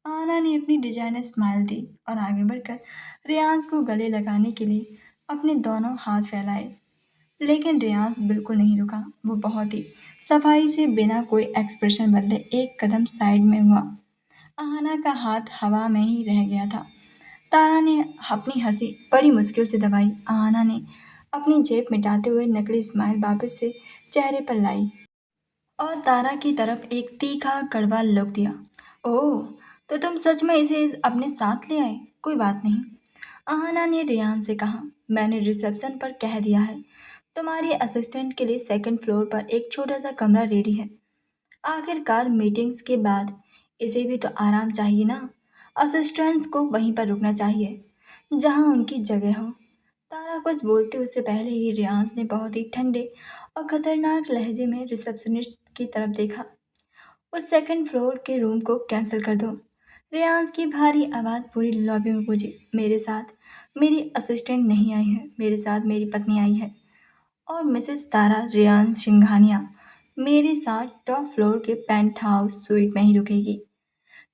आना ने अपनी डिजाइनर स्माइल दी और आगे बढ़कर रियांश को गले लगाने के लिए अपने दोनों हाथ फैलाए। लेकिन रियांश बिल्कुल नहीं रुका। वो बहुत ही सफाई से बिना कोई एक्सप्रेशन बदले एक कदम साइड में हुआ। आहाना का हाथ हवा में ही रह गया था। तारा ने अपनी हंसी बड़ी मुश्किल से दबाई। आहाना ने अपनी जेब मिटाते हुए नकली स्माइल वापस से चेहरे पर लाई और तारा की तरफ एक तीखा कड़वा लुक दिया। ओह, तो तुम सच में इसे अपने साथ ले आए? कोई बात नहीं, आहाना ने रियान से कहा। मैंने रिसेप्शन पर कह दिया है तुम्हारी असिस्टेंट के लिए सेकंड फ्लोर पर एक छोटा सा कमरा रेडी है। आखिरकार मीटिंग्स के बाद इसे भी तो आराम चाहिए ना। असिस्टेंट्स को वहीं पर रुकना चाहिए जहां उनकी जगह हो। तारा कुछ बोलते उससे पहले ही रियांश ने बहुत ही ठंडे और खतरनाक लहजे में रिसेप्शनिस्ट की तरफ देखा। उस सेकंड फ्लोर के रूम को कैंसिल कर दो। रियांश की भारी आवाज़ पूरी लॉबी में गूंजी। मेरे साथ मेरी असिस्टेंट नहीं आई है, मेरे साथ मेरी पत्नी आई है और मिसेस तारा रियान सिंघानिया मेरे साथ टॉप फ्लोर के पेंट हाउस स्वीट में ही रुकेगी।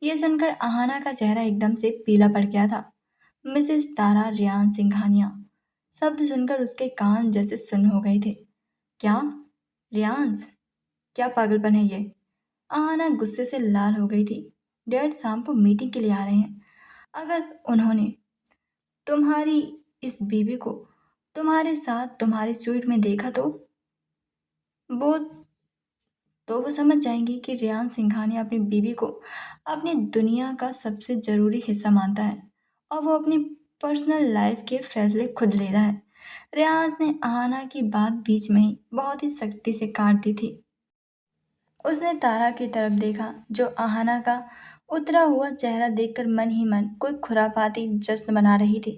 ये सुनकर आहाना का चेहरा एकदम से पीला पड़ गया था। मिसेस तारा रियान सिंघानिया शब्द सुनकर उसके कान जैसे सुन्न हो गए थे। क्या? रियांश, क्या पागलपन है ये? आहाना गुस्से से लाल हो गई थी। डैड शाम को मीटिंग के लिए आ रहे हैं। अगर उन्होंने तुम्हारी इस बीवी को तुम्हारे साथ तुम्हारी स्वीट में देखा वो तो वो समझ जाएंगे कि रियान सिंघानिया अपनी बीवी को अपनी दुनिया का सबसे ज़रूरी हिस्सा मानता है और वो अपनी पर्सनल लाइफ के फैसले खुद ले रहा है। रियाज ने आहाना की बात बीच में ही बहुत ही सख्ती से काट दी थी। उसने तारा की तरफ देखा जो आहाना का उतरा हुआ चेहरा देखकर मन ही मन कोई खुराफाती जश्न मना रही थी।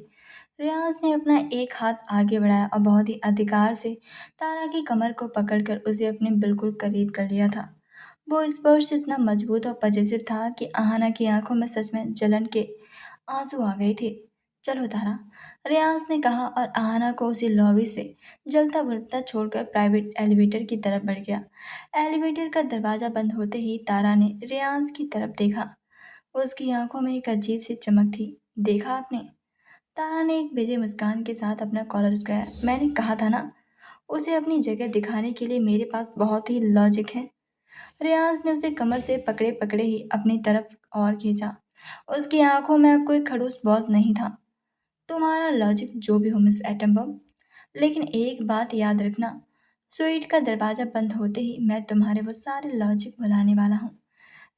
रियाज ने अपना एक हाथ आगे बढ़ाया और बहुत ही अधिकार से तारा की कमर को पकड़कर उसे अपने बिल्कुल करीब कर लिया था। वो स्पर्श इतना मजबूत और पजेसिव था कि आहाना की आंखों में सच में जलन के आंसू आ गए थे। चलो तारा, रियाज ने कहा और आहाना को उसी लॉबी से जलता बुझता छोड़कर प्राइवेट एलिवेटर की तरफ बढ़ गया। एलिवेटर का दरवाजा बंद होते ही तारा ने रियाज की तरफ देखा। उसकी आंखों में एक अजीब सी चमक थी। देखा आपने? तारा ने एक बेजे मुस्कान के साथ अपना कॉलर उचकाया। मैंने कहा था ना, उसे अपनी जगह दिखाने के लिए मेरे पास बहुत ही लॉजिक है। रियाज ने उसे कमर से पकड़े पकड़े ही अपनी तरफ और खींचा। उसकी आंखों में अब कोई खड़ूस बॉस नहीं था। तुम्हारा लॉजिक जो भी हो मिस एटम बम, लेकिन एक बात याद रखना, स्वीट का दरवाजा बंद होते ही मैं तुम्हारे वो सारे लॉजिक भुलाने वाला हूँ।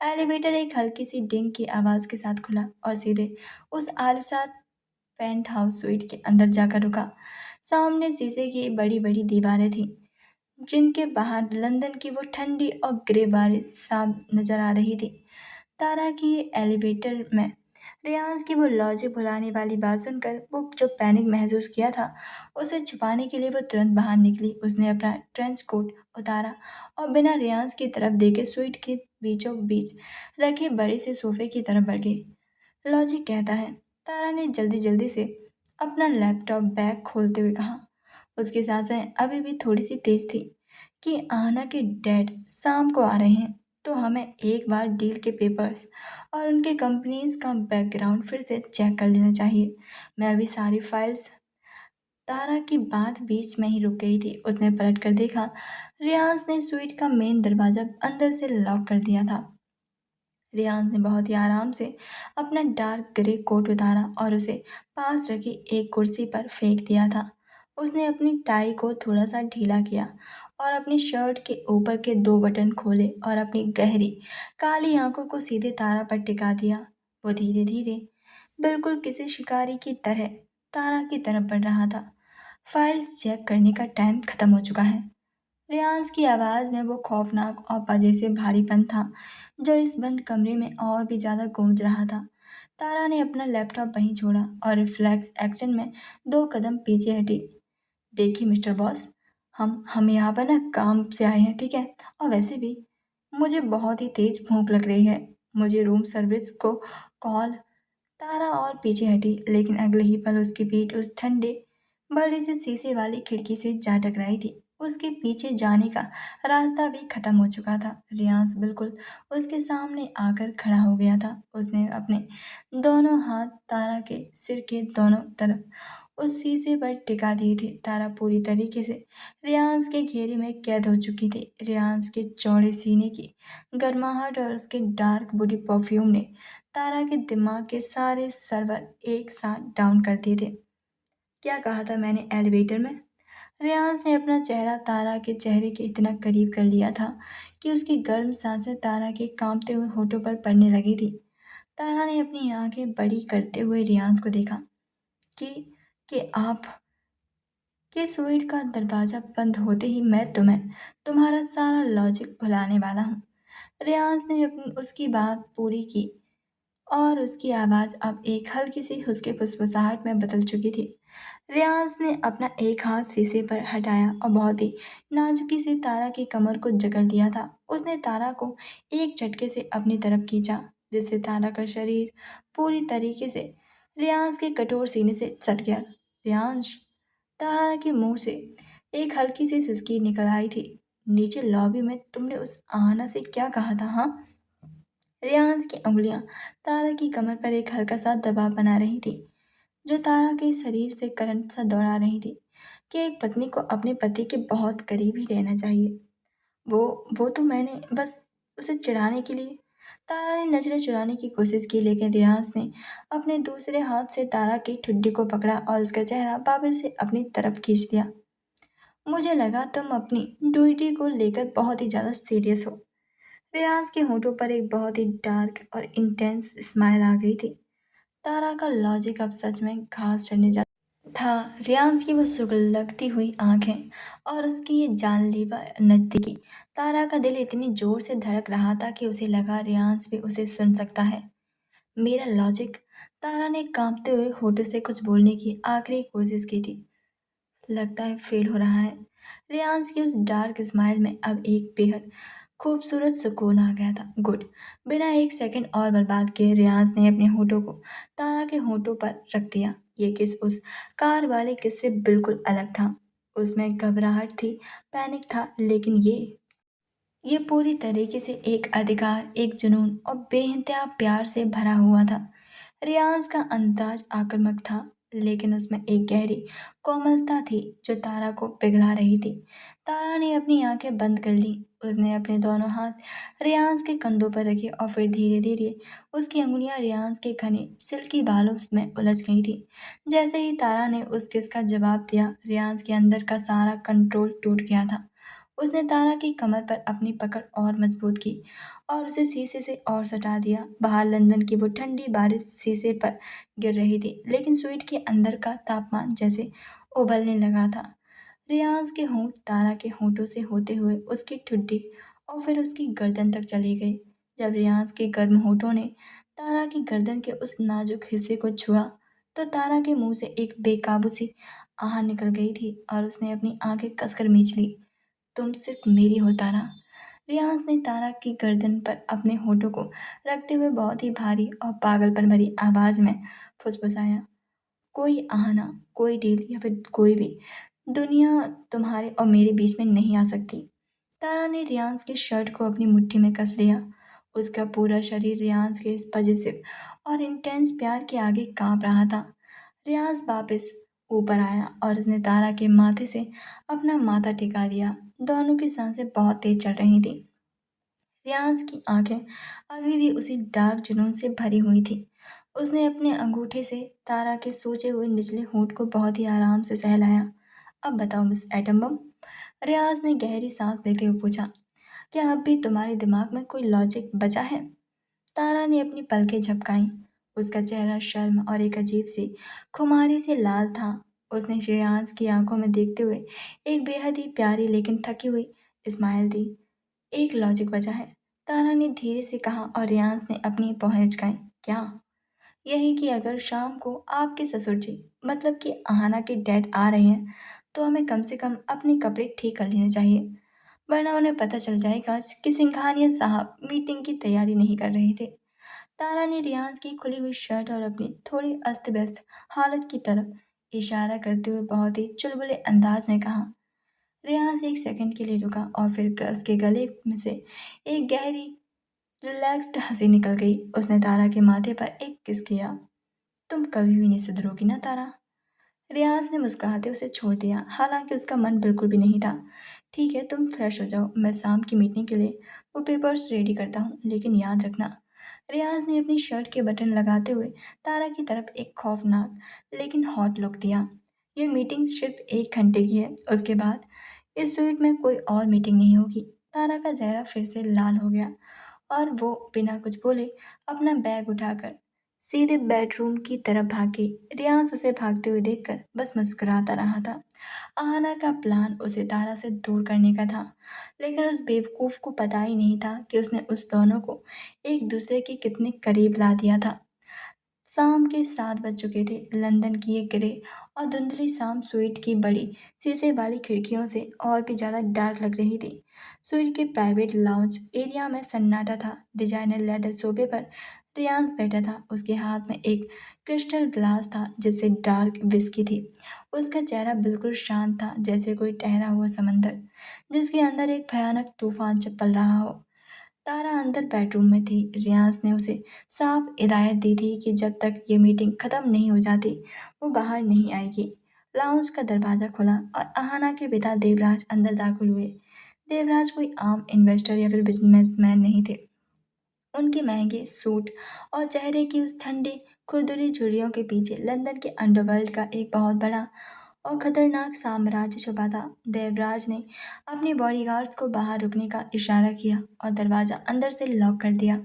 एलिवेटर एक हल्की सी डिंग की आवाज के साथ खुला और सीधे उस आलिशान पेंट हाउस स्वीट के अंदर जाकर रुका। सामने शीशे की बड़ी बड़ी दीवारें थीं, जिनके बाहर लंदन की वो ठंडी और ग्रे बारिश साफ नजर आ रही थी। तारा की एलिवेटर में रियाज की वो लॉजिक भुलाने वाली बात सुनकर वो जो पैनिक महसूस किया था, उसे छुपाने के लिए वो तुरंत बाहर निकली। उसने अपना ट्रेंच कोट उतारा और बिना रियाज की तरफ देखे स्वीट के बीचों बीच रखे बड़े से सोफे की तरफ बढ़ गई। लॉजिक कहता है, तारा ने जल्दी जल्दी से अपना लैपटॉप बैग खोलते हुए कहा। उसकी सांसें अभी भी थोड़ी सी तेज थी कि आना के डैड शाम को आ रहे हैं, तो हमें एक बार डील के पेपर्स और उनके कंपनीज का बैकग्राउंड फिर से चेक कर लेना चाहिए। मैं अभी सारी फाइल्स। तारा की बात बीच में ही रुक गई थी। उसने पलट कर देखा। रियाज ने स्वीट का मेन दरवाजा अंदर से लॉक कर दिया था। रियाज ने बहुत ही आराम से अपना डार्क ग्रे कोट उतारा और उसे पास रखी एक कुर्सी पर फेंक दिया था। उसने अपनी टाई को थोड़ा सा ढीला किया और अपनी शर्ट के ऊपर के दो बटन खोले और अपनी गहरी काली आंखों को सीधे तारा पर टिका दिया। वो धीरे धीरे, बिल्कुल किसी शिकारी की तरह, तारा की तरफ बढ़ रहा था। फाइल्स चेक करने का टाइम खत्म हो चुका है। रियाज की आवाज़ में वो खौफनाक और पजे से भारीपन था जो इस बंद कमरे में और भी ज़्यादा गूंज रहा था। तारा ने अपना लैपटॉप वहीं छोड़ा और रिफ्लेक्स एक्शन में दो कदम पीछे हटी। देखिए मिस्टर बॉस, हम यहाँ पर ना काम से आए हैं, ठीक है? और वैसे भी मुझे बहुत ही तेज भूख लग रही है। मुझे रूम सर्विस को कॉल। तारा और पीछे हटी, लेकिन अगले ही पल उसकी पीठ उस ठंडे बड़ी सी शीशे वाली खिड़की से जा टकराई थी। उसके पीछे जाने का रास्ता भी खत्म हो चुका था। रियांश बिल्कुल उसके सामने आकर खड़ा हो गया था। उसने अपने दोनों हाथ तारा के सिर के दोनों तरफ उस शीशे पर टिका दिए थे। तारा पूरी तरीके से रियांश के घेरे में कैद हो चुकी थी। रियांश के चौड़े सीने की गर्माहट और उसके डार्क बॉडी परफ्यूम ने तारा के दिमाग के सारे सर्वर एक साथ डाउन कर दिए थे। क्या कहा था मैंने एलिवेटर में? रियाज ने अपना चेहरा तारा के चेहरे के इतना करीब कर लिया था कि उसकी गर्म सांसें तारा के कांपते हुए होठों पर पड़ने लगी थी। तारा ने अपनी आंखें बड़ी करते हुए रियाज को देखा कि आप के स्वीट का दरवाजा बंद होते ही मैं तुम्हारा सारा लॉजिक भुलाने वाला हूँ। रियाज ने अपनी उसकी बात पूरी की और उसकी आवाज़ अब एक हल्की सी हुस्की फुसफुसाहट में बदल चुकी थी। रियाज ने अपना एक हाथ शीशे पर हटाया और बहुत ही नाजुकी से तारा की कमर को जकड़ लिया था। उसने तारा को एक झटके से अपनी तरफ खींचा, जिससे तारा का शरीर पूरी तरीके से रियाज के कठोर सीने से सट गया। रियांश, तारा के मुंह से एक हल्की सी सिसकी निकल आई थी। नीचे लॉबी में तुमने उस आहाना से क्या कहा था, हाँ? रियांश की उंगलियां तारा की कमर पर एक हल्का सा दबाव बना रही थी, जो तारा के शरीर से करंट सा दौड़ा रही थी कि एक पत्नी को अपने पति के बहुत करीब ही रहना चाहिए। वो वो तो मैंने बस उसे चिढ़ाने के लिए। तारा ने नजरें चुराने की कोशिश की, लेकिन रियांश ने अपने दूसरे हाथ से तारा की ठुड्डी को पकड़ा और उसका चेहरा वापस से अपनी तरफ खींच दिया। मुझे लगा तुम अपनी ड्यूटी को लेकर बहुत ही ज़्यादा सीरियस हो। रियाज के होठों पर एक बहुत ही डार्क और इंटेंस स्माइल आ गई थी। तारा का लॉजिक अब सच में घास चढ़ने जा था। रियांश की वो सुलगती हुई आंखें और उसकी ये जानलेवा नज़दीकी। तारा का दिल इतनी जोर से धड़क रहा था कि उसे लगा रियांश भी उसे सुन सकता है। मेरा लॉजिक तारा ने कांपते हुए होठों से कुछ बोलने की आखिरी कोशिश की थी। लगता है फेल हो रहा है। रियांस की उस डार्क स्माइल में अब एक बेहद खूबसूरत सुकून आ गया था। गुड। बिना एक सेकंड और बर्बाद किए रियांस ने अपने होठों को तारा के होठों पर रख दिया। ये किस उस कार वाले किस से बिल्कुल अलग था। उसमें घबराहट थी, पैनिक था, लेकिन ये पूरी तरीके से एक अधिकार, एक जुनून और बेइंतहा प्यार से भरा हुआ था। रियाज का अंदाज आक्रामक था, लेकिन उसमें एक गहरी कोमलता थी जो तारा को पिघला रही थी। तारा ने अपनी आंखें बंद कर ली। उसने अपने दोनों हाथ रियाज के कंधों पर रखे और फिर धीरे धीरे उसकी अंगुलियां रियाज के घने सिल्की बालों में उलझ गई थी। जैसे ही तारा ने उस किस का जवाब दिया, रियाज के अंदर का सारा कंट्रोल टूट गया था। उसने तारा की कमर पर अपनी पकड़ और मजबूत की और उसे शीशे से और सटा दिया। बाहर लंदन की वो ठंडी बारिश शीशे पर गिर रही थी, लेकिन स्वीट के अंदर का तापमान जैसे उबलने लगा था। रियाज के होंठ तारा के होंठों से होते हुए उसकी ठुड्डी और फिर उसकी गर्दन तक चली गई। जब रियाज के गर्म होठों ने तारा की गर्दन के उस नाजुक हिस्से को छुआ, तो तारा के मुंह से एक बेकाबू सी आह निकल गई थी और उसने अपनी आंखें कसकर मींच ली। तुम सिर्फ मेरी हो तारा। रियाज ने तारा की गर्दन पर अपने होठों को रखते हुए बहुत ही भारी और पागलपन भरी आवाज में फुसफुसाया। कोई आना, कोई डील या फिर कोई भी दुनिया तुम्हारे और मेरे बीच में नहीं आ सकती। तारा ने रियाज के शर्ट को अपनी मुट्ठी में कस लिया। उसका पूरा शरीर रियाज के इस पॉजिटिव और इंटेंस प्यार के आगे कांप रहा था। रियाज वापस ऊपर आया और उसने तारा के माथे से अपना माथा टिका दिया। दोनों की सांसें बहुत तेज चल रही थी। रियाज की आंखें अभी भी उसी डार्क जुनून से भरी हुई थी। उसने अपने अंगूठे से तारा के सोचे हुए निचले होंठ को बहुत ही आराम से सहलाया। अब बताओ मिस एटम बम। रियाज ने गहरी सांस लेते हुए पूछा, क्या अब भी तुम्हारे दिमाग में कोई लॉजिक बचा है? तारा ने अपनी पलकें झपकाईं। उसका चेहरा शर्म और एक अजीब सी खुमारी से लाल था। उसने श्रेयांश की आंखों में देखते हुए एक बेहद ही प्यारी लेकिन थकी हुई स्माइल दी। एक लॉजिक बचा है, तारा ने धीरे से कहा और रियांश ने अपनी पहुंच झुकाई। क्या? यही कि अगर शाम को आपके ससुर जी, मतलब कि आहाना के डैड आ रहे हैं, तो हमें कम से कम अपने कपड़े ठीक कर लेने चाहिए, वरना उन्हें पता चल जाएगा कि सिंघानिया साहब मीटिंग की तैयारी नहीं कर रहे थे। तारा ने रियाज की खुली हुई शर्ट और अपनी थोड़ी अस्त व्यस्त हालत की तरफ इशारा करते हुए बहुत ही चुलबुले अंदाज में कहा। रियाज एक सेकंड के लिए रुका और फिर उसके गले में से एक गहरी रिलैक्स्ड हंसी निकल गई। उसने तारा के माथे पर एक किस किया। तुम कभी भी नहीं सुधरोगी ना तारा। रियाज ने मुस्कुराते उसे छोड़ दिया, हालांकि उसका मन बिल्कुल भी नहीं था। ठीक है, तुम फ्रेश हो जाओ, मैं शाम की मीटिंग के लिए वो पेपर्स रेडी करता हूँ, लेकिन याद रखना। रियाज ने अपनी शर्ट के बटन लगाते हुए तारा की तरफ एक खौफनाक लेकिन हॉट लुक दिया। यह मीटिंग सिर्फ 1 घंटे की है, उसके बाद इस स्वीट में कोई और मीटिंग नहीं होगी। तारा का चेहरा फिर से लाल हो गया और वो बिना कुछ बोले अपना बैग उठाकर सीधे बेडरूम की तरफ भागी। रियाज उसे भागते हुए देखकर बस मुस्कुराता रहा था। आहाना का प्लान उसे तारा से दूर करने का था, लेकिन उस बेवकूफ़ को पता ही नहीं था कि उसने उस दोनों को एक दूसरे के कितने करीब ला दिया था। शाम के 7 बज चुके थे। लंदन की एक ग्रे और धुंधली शाम स्वीट की बड़ी शीशे वाली खिड़कियों से और भी ज़्यादा डार्क लग रही थी। स्वीट के प्राइवेट लाउंज एरिया में सन्नाटा था। डिजाइनर लेदर सोफे पर रियांश बैठा था। उसके हाथ में एक क्रिस्टल ग्लास था जिससे डार्क विस्की थी। उसका चेहरा बिल्कुल शांत था, जैसे कोई ठहरा हुआ समंदर जिसके अंदर एक भयानक तूफान चल रहा हो। तारा अंदर बेडरूम में थी। रियांश ने उसे साफ हिदायत दी थी कि जब तक ये मीटिंग खत्म नहीं हो जाती वो बाहर नहीं आएगी। लाउंज का दरवाज़ा खुला और अहाना के पिता देवराज अंदर दाखिल हुए। देवराज कोई आम इन्वेस्टर या फिर बिजनेसमैन नहीं थे। उनके महंगे सूट और चेहरे की उस ठंडी खुरदुरी झुर्रियों के पीछे लंदन के अंडरवर्ल्ड का एक बहुत बड़ा और खतरनाक साम्राज्य छुपा था। देवराज ने अपने बॉडीगार्ड्स को बाहर रुकने का इशारा किया और दरवाज़ा अंदर से लॉक कर दिया।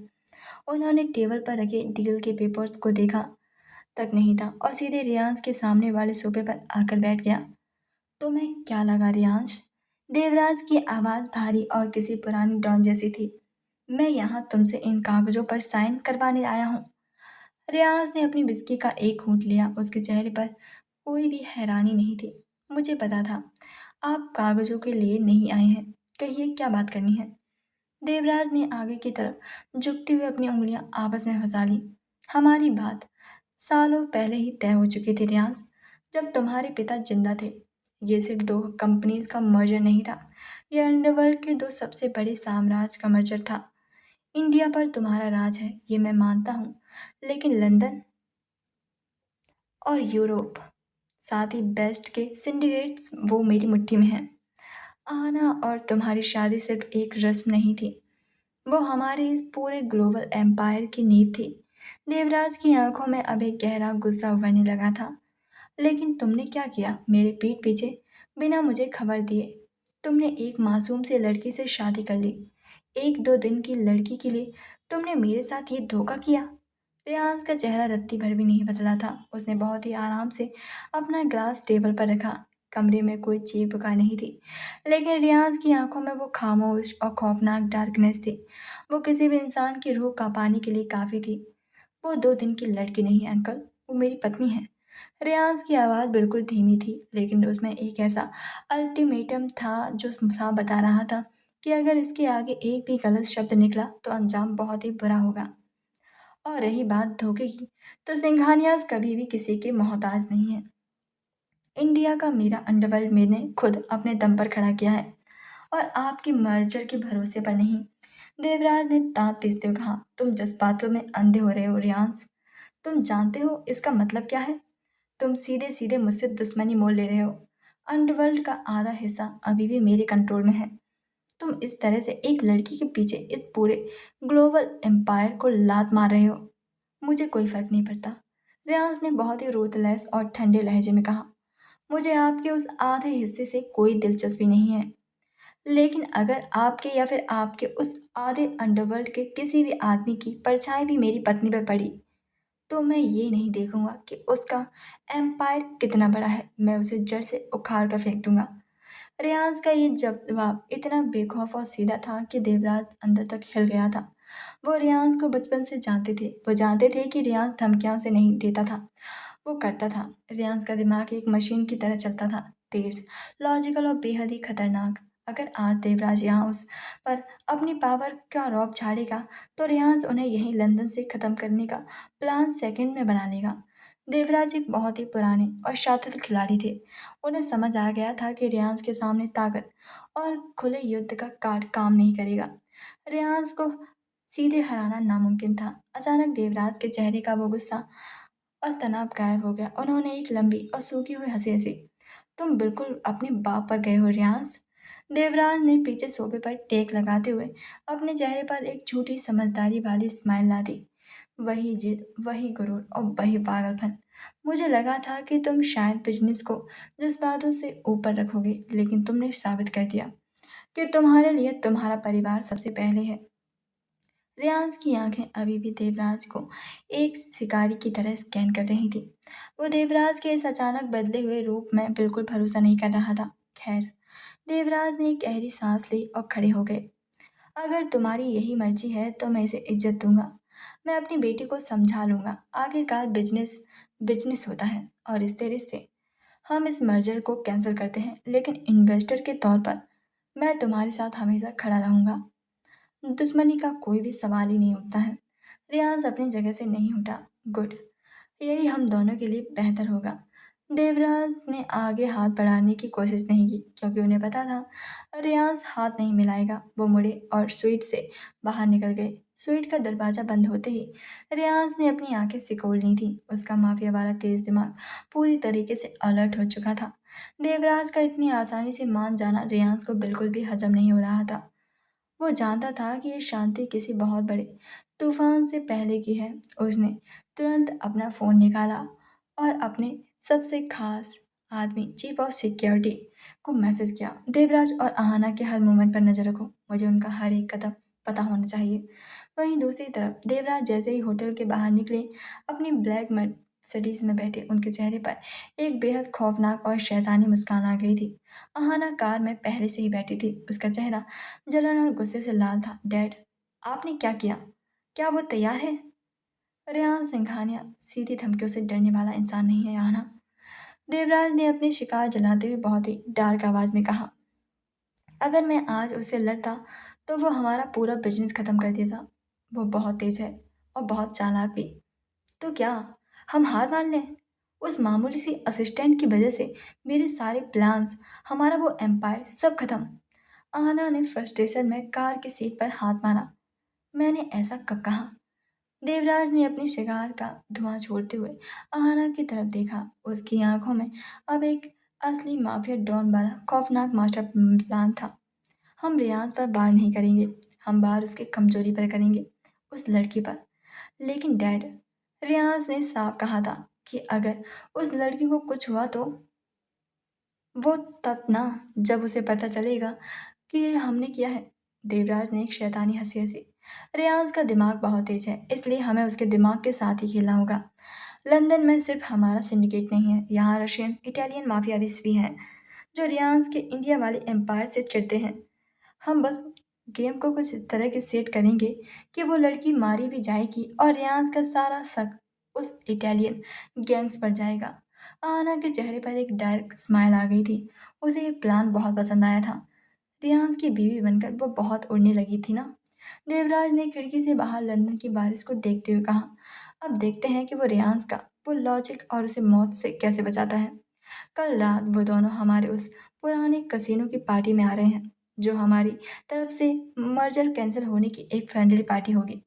उन्होंने टेबल पर रखे डील के पेपर्स को देखा तक नहीं था और सीधे रियांश के सामने वाले सोफे पर आकर बैठ गया। तुम्हें क्या लगा रियांश? देवराज की आवाज़ भारी और किसी पुरानी डॉन जैसी थी। मैं यहाँ तुमसे इन कागजों पर साइन करवाने आया हूँ। रियाज ने अपनी बिस्की का एक घूंट लिया। उसके चेहरे पर कोई भी हैरानी नहीं थी। मुझे पता था आप कागजों के लिए नहीं आए हैं। कहिए क्या बात करनी है। देवराज ने आगे की तरफ झुकते हुए अपनी उंगलियां आपस में फंसा ली। हमारी बात सालों पहले ही तय हो चुकी थी रियाज, जब तुम्हारे पिता जिंदा थे। ये सिर्फ दो कंपनीज का मर्जर नहीं था, ये अंडरवर्ल्ड के दो सबसे बड़े साम्राज्य का मर्जर था। इंडिया पर तुम्हारा राज है, ये मैं मानता हूँ, लेकिन लंदन और यूरोप, साथ ही बेस्ट के सिंडिकेट्स, वो मेरी मुट्ठी में हैं। आना और तुम्हारी शादी सिर्फ एक रस्म नहीं थी, वो हमारे इस पूरे ग्लोबल एम्पायर की नींव थी। देवराज की आंखों में अब एक गहरा गुस्सा उभरने लगा था। लेकिन तुमने क्या किया मेरे पीठ पीछे, बिना मुझे खबर दिए? तुमने एक मासूम सी लड़की से शादी कर ली। एक दो दिन की लड़की के लिए तुमने मेरे साथ ये धोखा किया। रेयांश का चेहरा रत्ती भर भी नहीं बदला था। उसने बहुत ही आराम से अपना ग्लास टेबल पर रखा। कमरे में कोई चीख पुकार नहीं थी, लेकिन रियाज की आंखों में वो खामोश और खौफनाक डार्कनेस थी। वो किसी भी इंसान की रूह कांपाने के लिए काफ़ी थी। वो दो दिन की लड़की नहीं है अंकल, वो मेरी पत्नी है। रियाज की आवाज़ बिल्कुल धीमी थी, लेकिन उसमें एक ऐसा अल्टीमेटम था जो साफ बता रहा था कि अगर इसके आगे एक भी गलत शब्द निकला तो अंजाम बहुत ही बुरा होगा। और रही बात धोखे की, तो सिंघानियाज कभी भी किसी के मोहताज नहीं है। इंडिया का मेरा अंडरवर्ल्ड मैंने खुद अपने दम पर खड़ा किया है, और आपके मर्जर के भरोसे पर नहीं। देवराज ने दांत पीसते हुए कहा, तुम जज्बातों में अंधे हो रहे हो रियांश। तुम जानते हो इसका मतलब क्या है? तुम सीधे सीधे मुझसे दुश्मनी मोल ले रहे हो। अंडरवर्ल्ड का आधा हिस्सा अभी भी मेरे कंट्रोल में है। तुम इस तरह से एक लड़की के पीछे इस पूरे ग्लोबल एम्पायर को लात मार रहे हो। मुझे कोई फर्क नहीं पड़ता। रियाज ने बहुत ही रूथलेस और ठंडे लहजे में कहा, मुझे आपके उस आधे हिस्से से कोई दिलचस्पी नहीं है। लेकिन अगर आपके या फिर आपके उस आधे अंडरवर्ल्ड के किसी भी आदमी की परछाई भी मेरी पत्नी पर पड़ी, तो मैं ये नहीं देखूंगा कि उसका एम्पायर कितना बड़ा है। मैं उसे जड़ से उखाड़ कर फेंक दूंगा। रियाज का ये जवाब इतना बेखौफ और सीधा था कि देवराज अंदर तक हिल गया था। वो रियाज को बचपन से जानते थे। वो जानते थे कि रियाज धमकियां से नहीं देता था, वो करता था। रियाज का दिमाग एक मशीन की तरह चलता था, तेज, लॉजिकल और बेहद ही खतरनाक। अगर आज देवराज यहाँ उस पर अपनी पावर का रौब झाड़ेगा, तो रियाज उन्हें यहीं लंदन से ख़त्म करने का प्लान सेकंड में बना लेगा। देवराज एक बहुत ही पुराने और शातिर खिलाड़ी थे। उन्हें समझ आ गया था कि रियाज के सामने ताकत और खुले युद्ध का कार्ड काम नहीं करेगा। रियाज को सीधे हराना नामुमकिन था। अचानक देवराज के चेहरे का वो गुस्सा और तनाव गायब हो गया। उन्होंने एक लंबी और सूखी हुई हंसी हंसी। तुम बिल्कुल अपने बाप पर गए हो रियाज। देवराज ने पीछे सोफे पर टेक लगाते हुए अपने चेहरे पर एक झूठी समझदारी वाली स्माइल ला दी। वही जिद, वही गुरूर और वही पागलपन। मुझे लगा था कि तुम शायद बिजनेस को जज्बातों से ऊपर रखोगे, लेकिन तुमने साबित कर दिया कि तुम्हारे लिए तुम्हारा परिवार सबसे पहले है। रियाज की आंखें अभी भी देवराज को एक शिकारी की तरह स्कैन कर रही थी। वो देवराज के इस अचानक बदले हुए रूप में बिल्कुल भरोसा नहीं कर रहा था। खैर, देवराज ने एक गहरी सांस ली और खड़े हो गए। अगर तुम्हारी यही मर्जी है तो मैं इसे इज्जत दूंगा। मैं अपनी बेटी को समझा लूंगा। आखिरकार बिजनेस बिजनेस होता है और रिश्ते रिश्ते। हम इस मर्जर को कैंसिल करते हैं, लेकिन इन्वेस्टर के तौर पर मैं तुम्हारे साथ हमेशा खड़ा रहूंगा। दुश्मनी का कोई भी सवाल ही नहीं उठता है। रियाज अपनी जगह से नहीं उठा। गुड, यही हम दोनों के लिए बेहतर होगा। देवराज ने आगे हाथ बढ़ाने की कोशिश नहीं की, क्योंकि उन्हें पता था रियाज हाथ नहीं मिलाएगा। वो मुड़े और स्वीट से बाहर निकल गए। स्वीट का दरवाजा बंद होते ही रियाज ने अपनी आंखें सिकोड़ ली थी। उसका माफिया वाला तेज दिमाग पूरी तरीके से अलर्ट हो चुका था। देवराज का इतनी आसानी से मान जाना रियाज को बिल्कुल भी हजम नहीं हो रहा था। वो जानता था कि ये शांति किसी बहुत बड़े तूफान से पहले की है। उसने तुरंत अपना फ़ोन निकाला और अपने सबसे खास आदमी चीफ ऑफ सिक्योरिटी को मैसेज किया, देवराज और आहाना के हर मूवमेंट पर नज़र रखो। मुझे उनका हर एक कदम पता होना चाहिए। वहीं दूसरी तरफ देवराज जैसे ही होटल के बाहर निकले, अपनी ब्लैक मर्सिडीज में बैठे, उनके चेहरे पर एक बेहद खौफनाक और शैतानी मुस्कान आ गई थी। आहाना कार में पहले से ही बैठी थी। उसका चेहरा जलन और गुस्से से लाल था। डैड, आपने क्या किया? क्या वो तैयार है? रेहान सिंघानिया सीधी धमकियों से डरने वाला इंसान नहीं है याना। देवराज ने अपनी शिकार जलाते हुए बहुत ही डार्क आवाज में कहा, अगर मैं आज उससे लड़ता तो वो हमारा पूरा बिजनेस खत्म कर देता। वो बहुत तेज है और बहुत चालाक भी। तो क्या हम हार मान लें? उस मामूली सी असिस्टेंट की वजह से मेरे सारे प्लान्स, हमारा वो एम्पायर सब खत्म। आना ने फ्रस्ट्रेशन में कार की सीट पर हाथ मारा। मैंने ऐसा कब कहा? देवराज ने अपनी शिकार का धुआं छोड़ते हुए आहाना की तरफ देखा। उसकी आंखों में अब एक असली माफिया डॉन वाला खौफनाक मास्टर प्लान था। हम रियाज पर वार नहीं करेंगे, हम वार उसकी कमजोरी पर करेंगे, उस लड़की पर। लेकिन डैड, रियाज ने साफ कहा था कि अगर उस लड़की को कुछ हुआ तो वो तब ना, जब उसे पता चलेगा कि ये हमने किया है। देवराज ने एक शैतानी हंसी हंसी। रियाज का दिमाग बहुत तेज है, इसलिए हमें उसके दिमाग के साथ ही खेलना होगा। लंदन में सिर्फ हमारा सिंडिकेट नहीं है, यहाँ रशियन इटालियन माफियाज भी हैं जो रियाज के इंडिया वाले एम्पायर से चिढ़ते हैं। हम बस गेम को कुछ इस तरह के सेट करेंगे कि वो लड़की मारी भी जाएगी और रियाज का सारा शक उस इटालियन गैंग्स पर जाएगा। आना के चेहरे पर एक डार्क स्माइल आ गई थी। उसे ये प्लान बहुत पसंद आया था। रियाज की बीवी बनकर वो बहुत उड़ने लगी थी ना। देवराज ने खिड़की से बाहर लंदन की बारिश को देखते हुए कहा, अब देखते हैं कि वो रियाज का वो लॉजिक और उसे मौत से कैसे बचाता है। कल रात वो दोनों हमारे उस पुराने कसीनो की पार्टी में आ रहे हैं, जो हमारी तरफ से मर्जर कैंसिल होने की एक फ्रेंडली पार्टी होगी।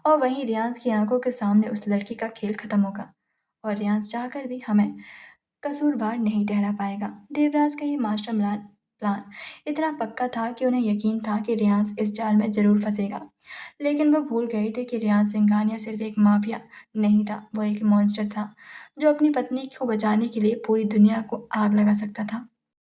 और वहीं रियाज की आंखों के सामने उस लड़की का खेल खत्म होगा और रियाज चाहकर भी हमें कसूरवार नहीं ठहरा पाएगा। देवराज का ये मास्टर प्लान प्लान इतना पक्का था कि उन्हें यकीन था कि रियाज इस जाल में जरूर फंसेगा। लेकिन वो भूल गए थे कि रियाज सिंघानिया सिर्फ एक माफिया नहीं था, वो एक मॉन्स्टर था जो अपनी पत्नी को बचाने के लिए पूरी दुनिया को आग लगा सकता था।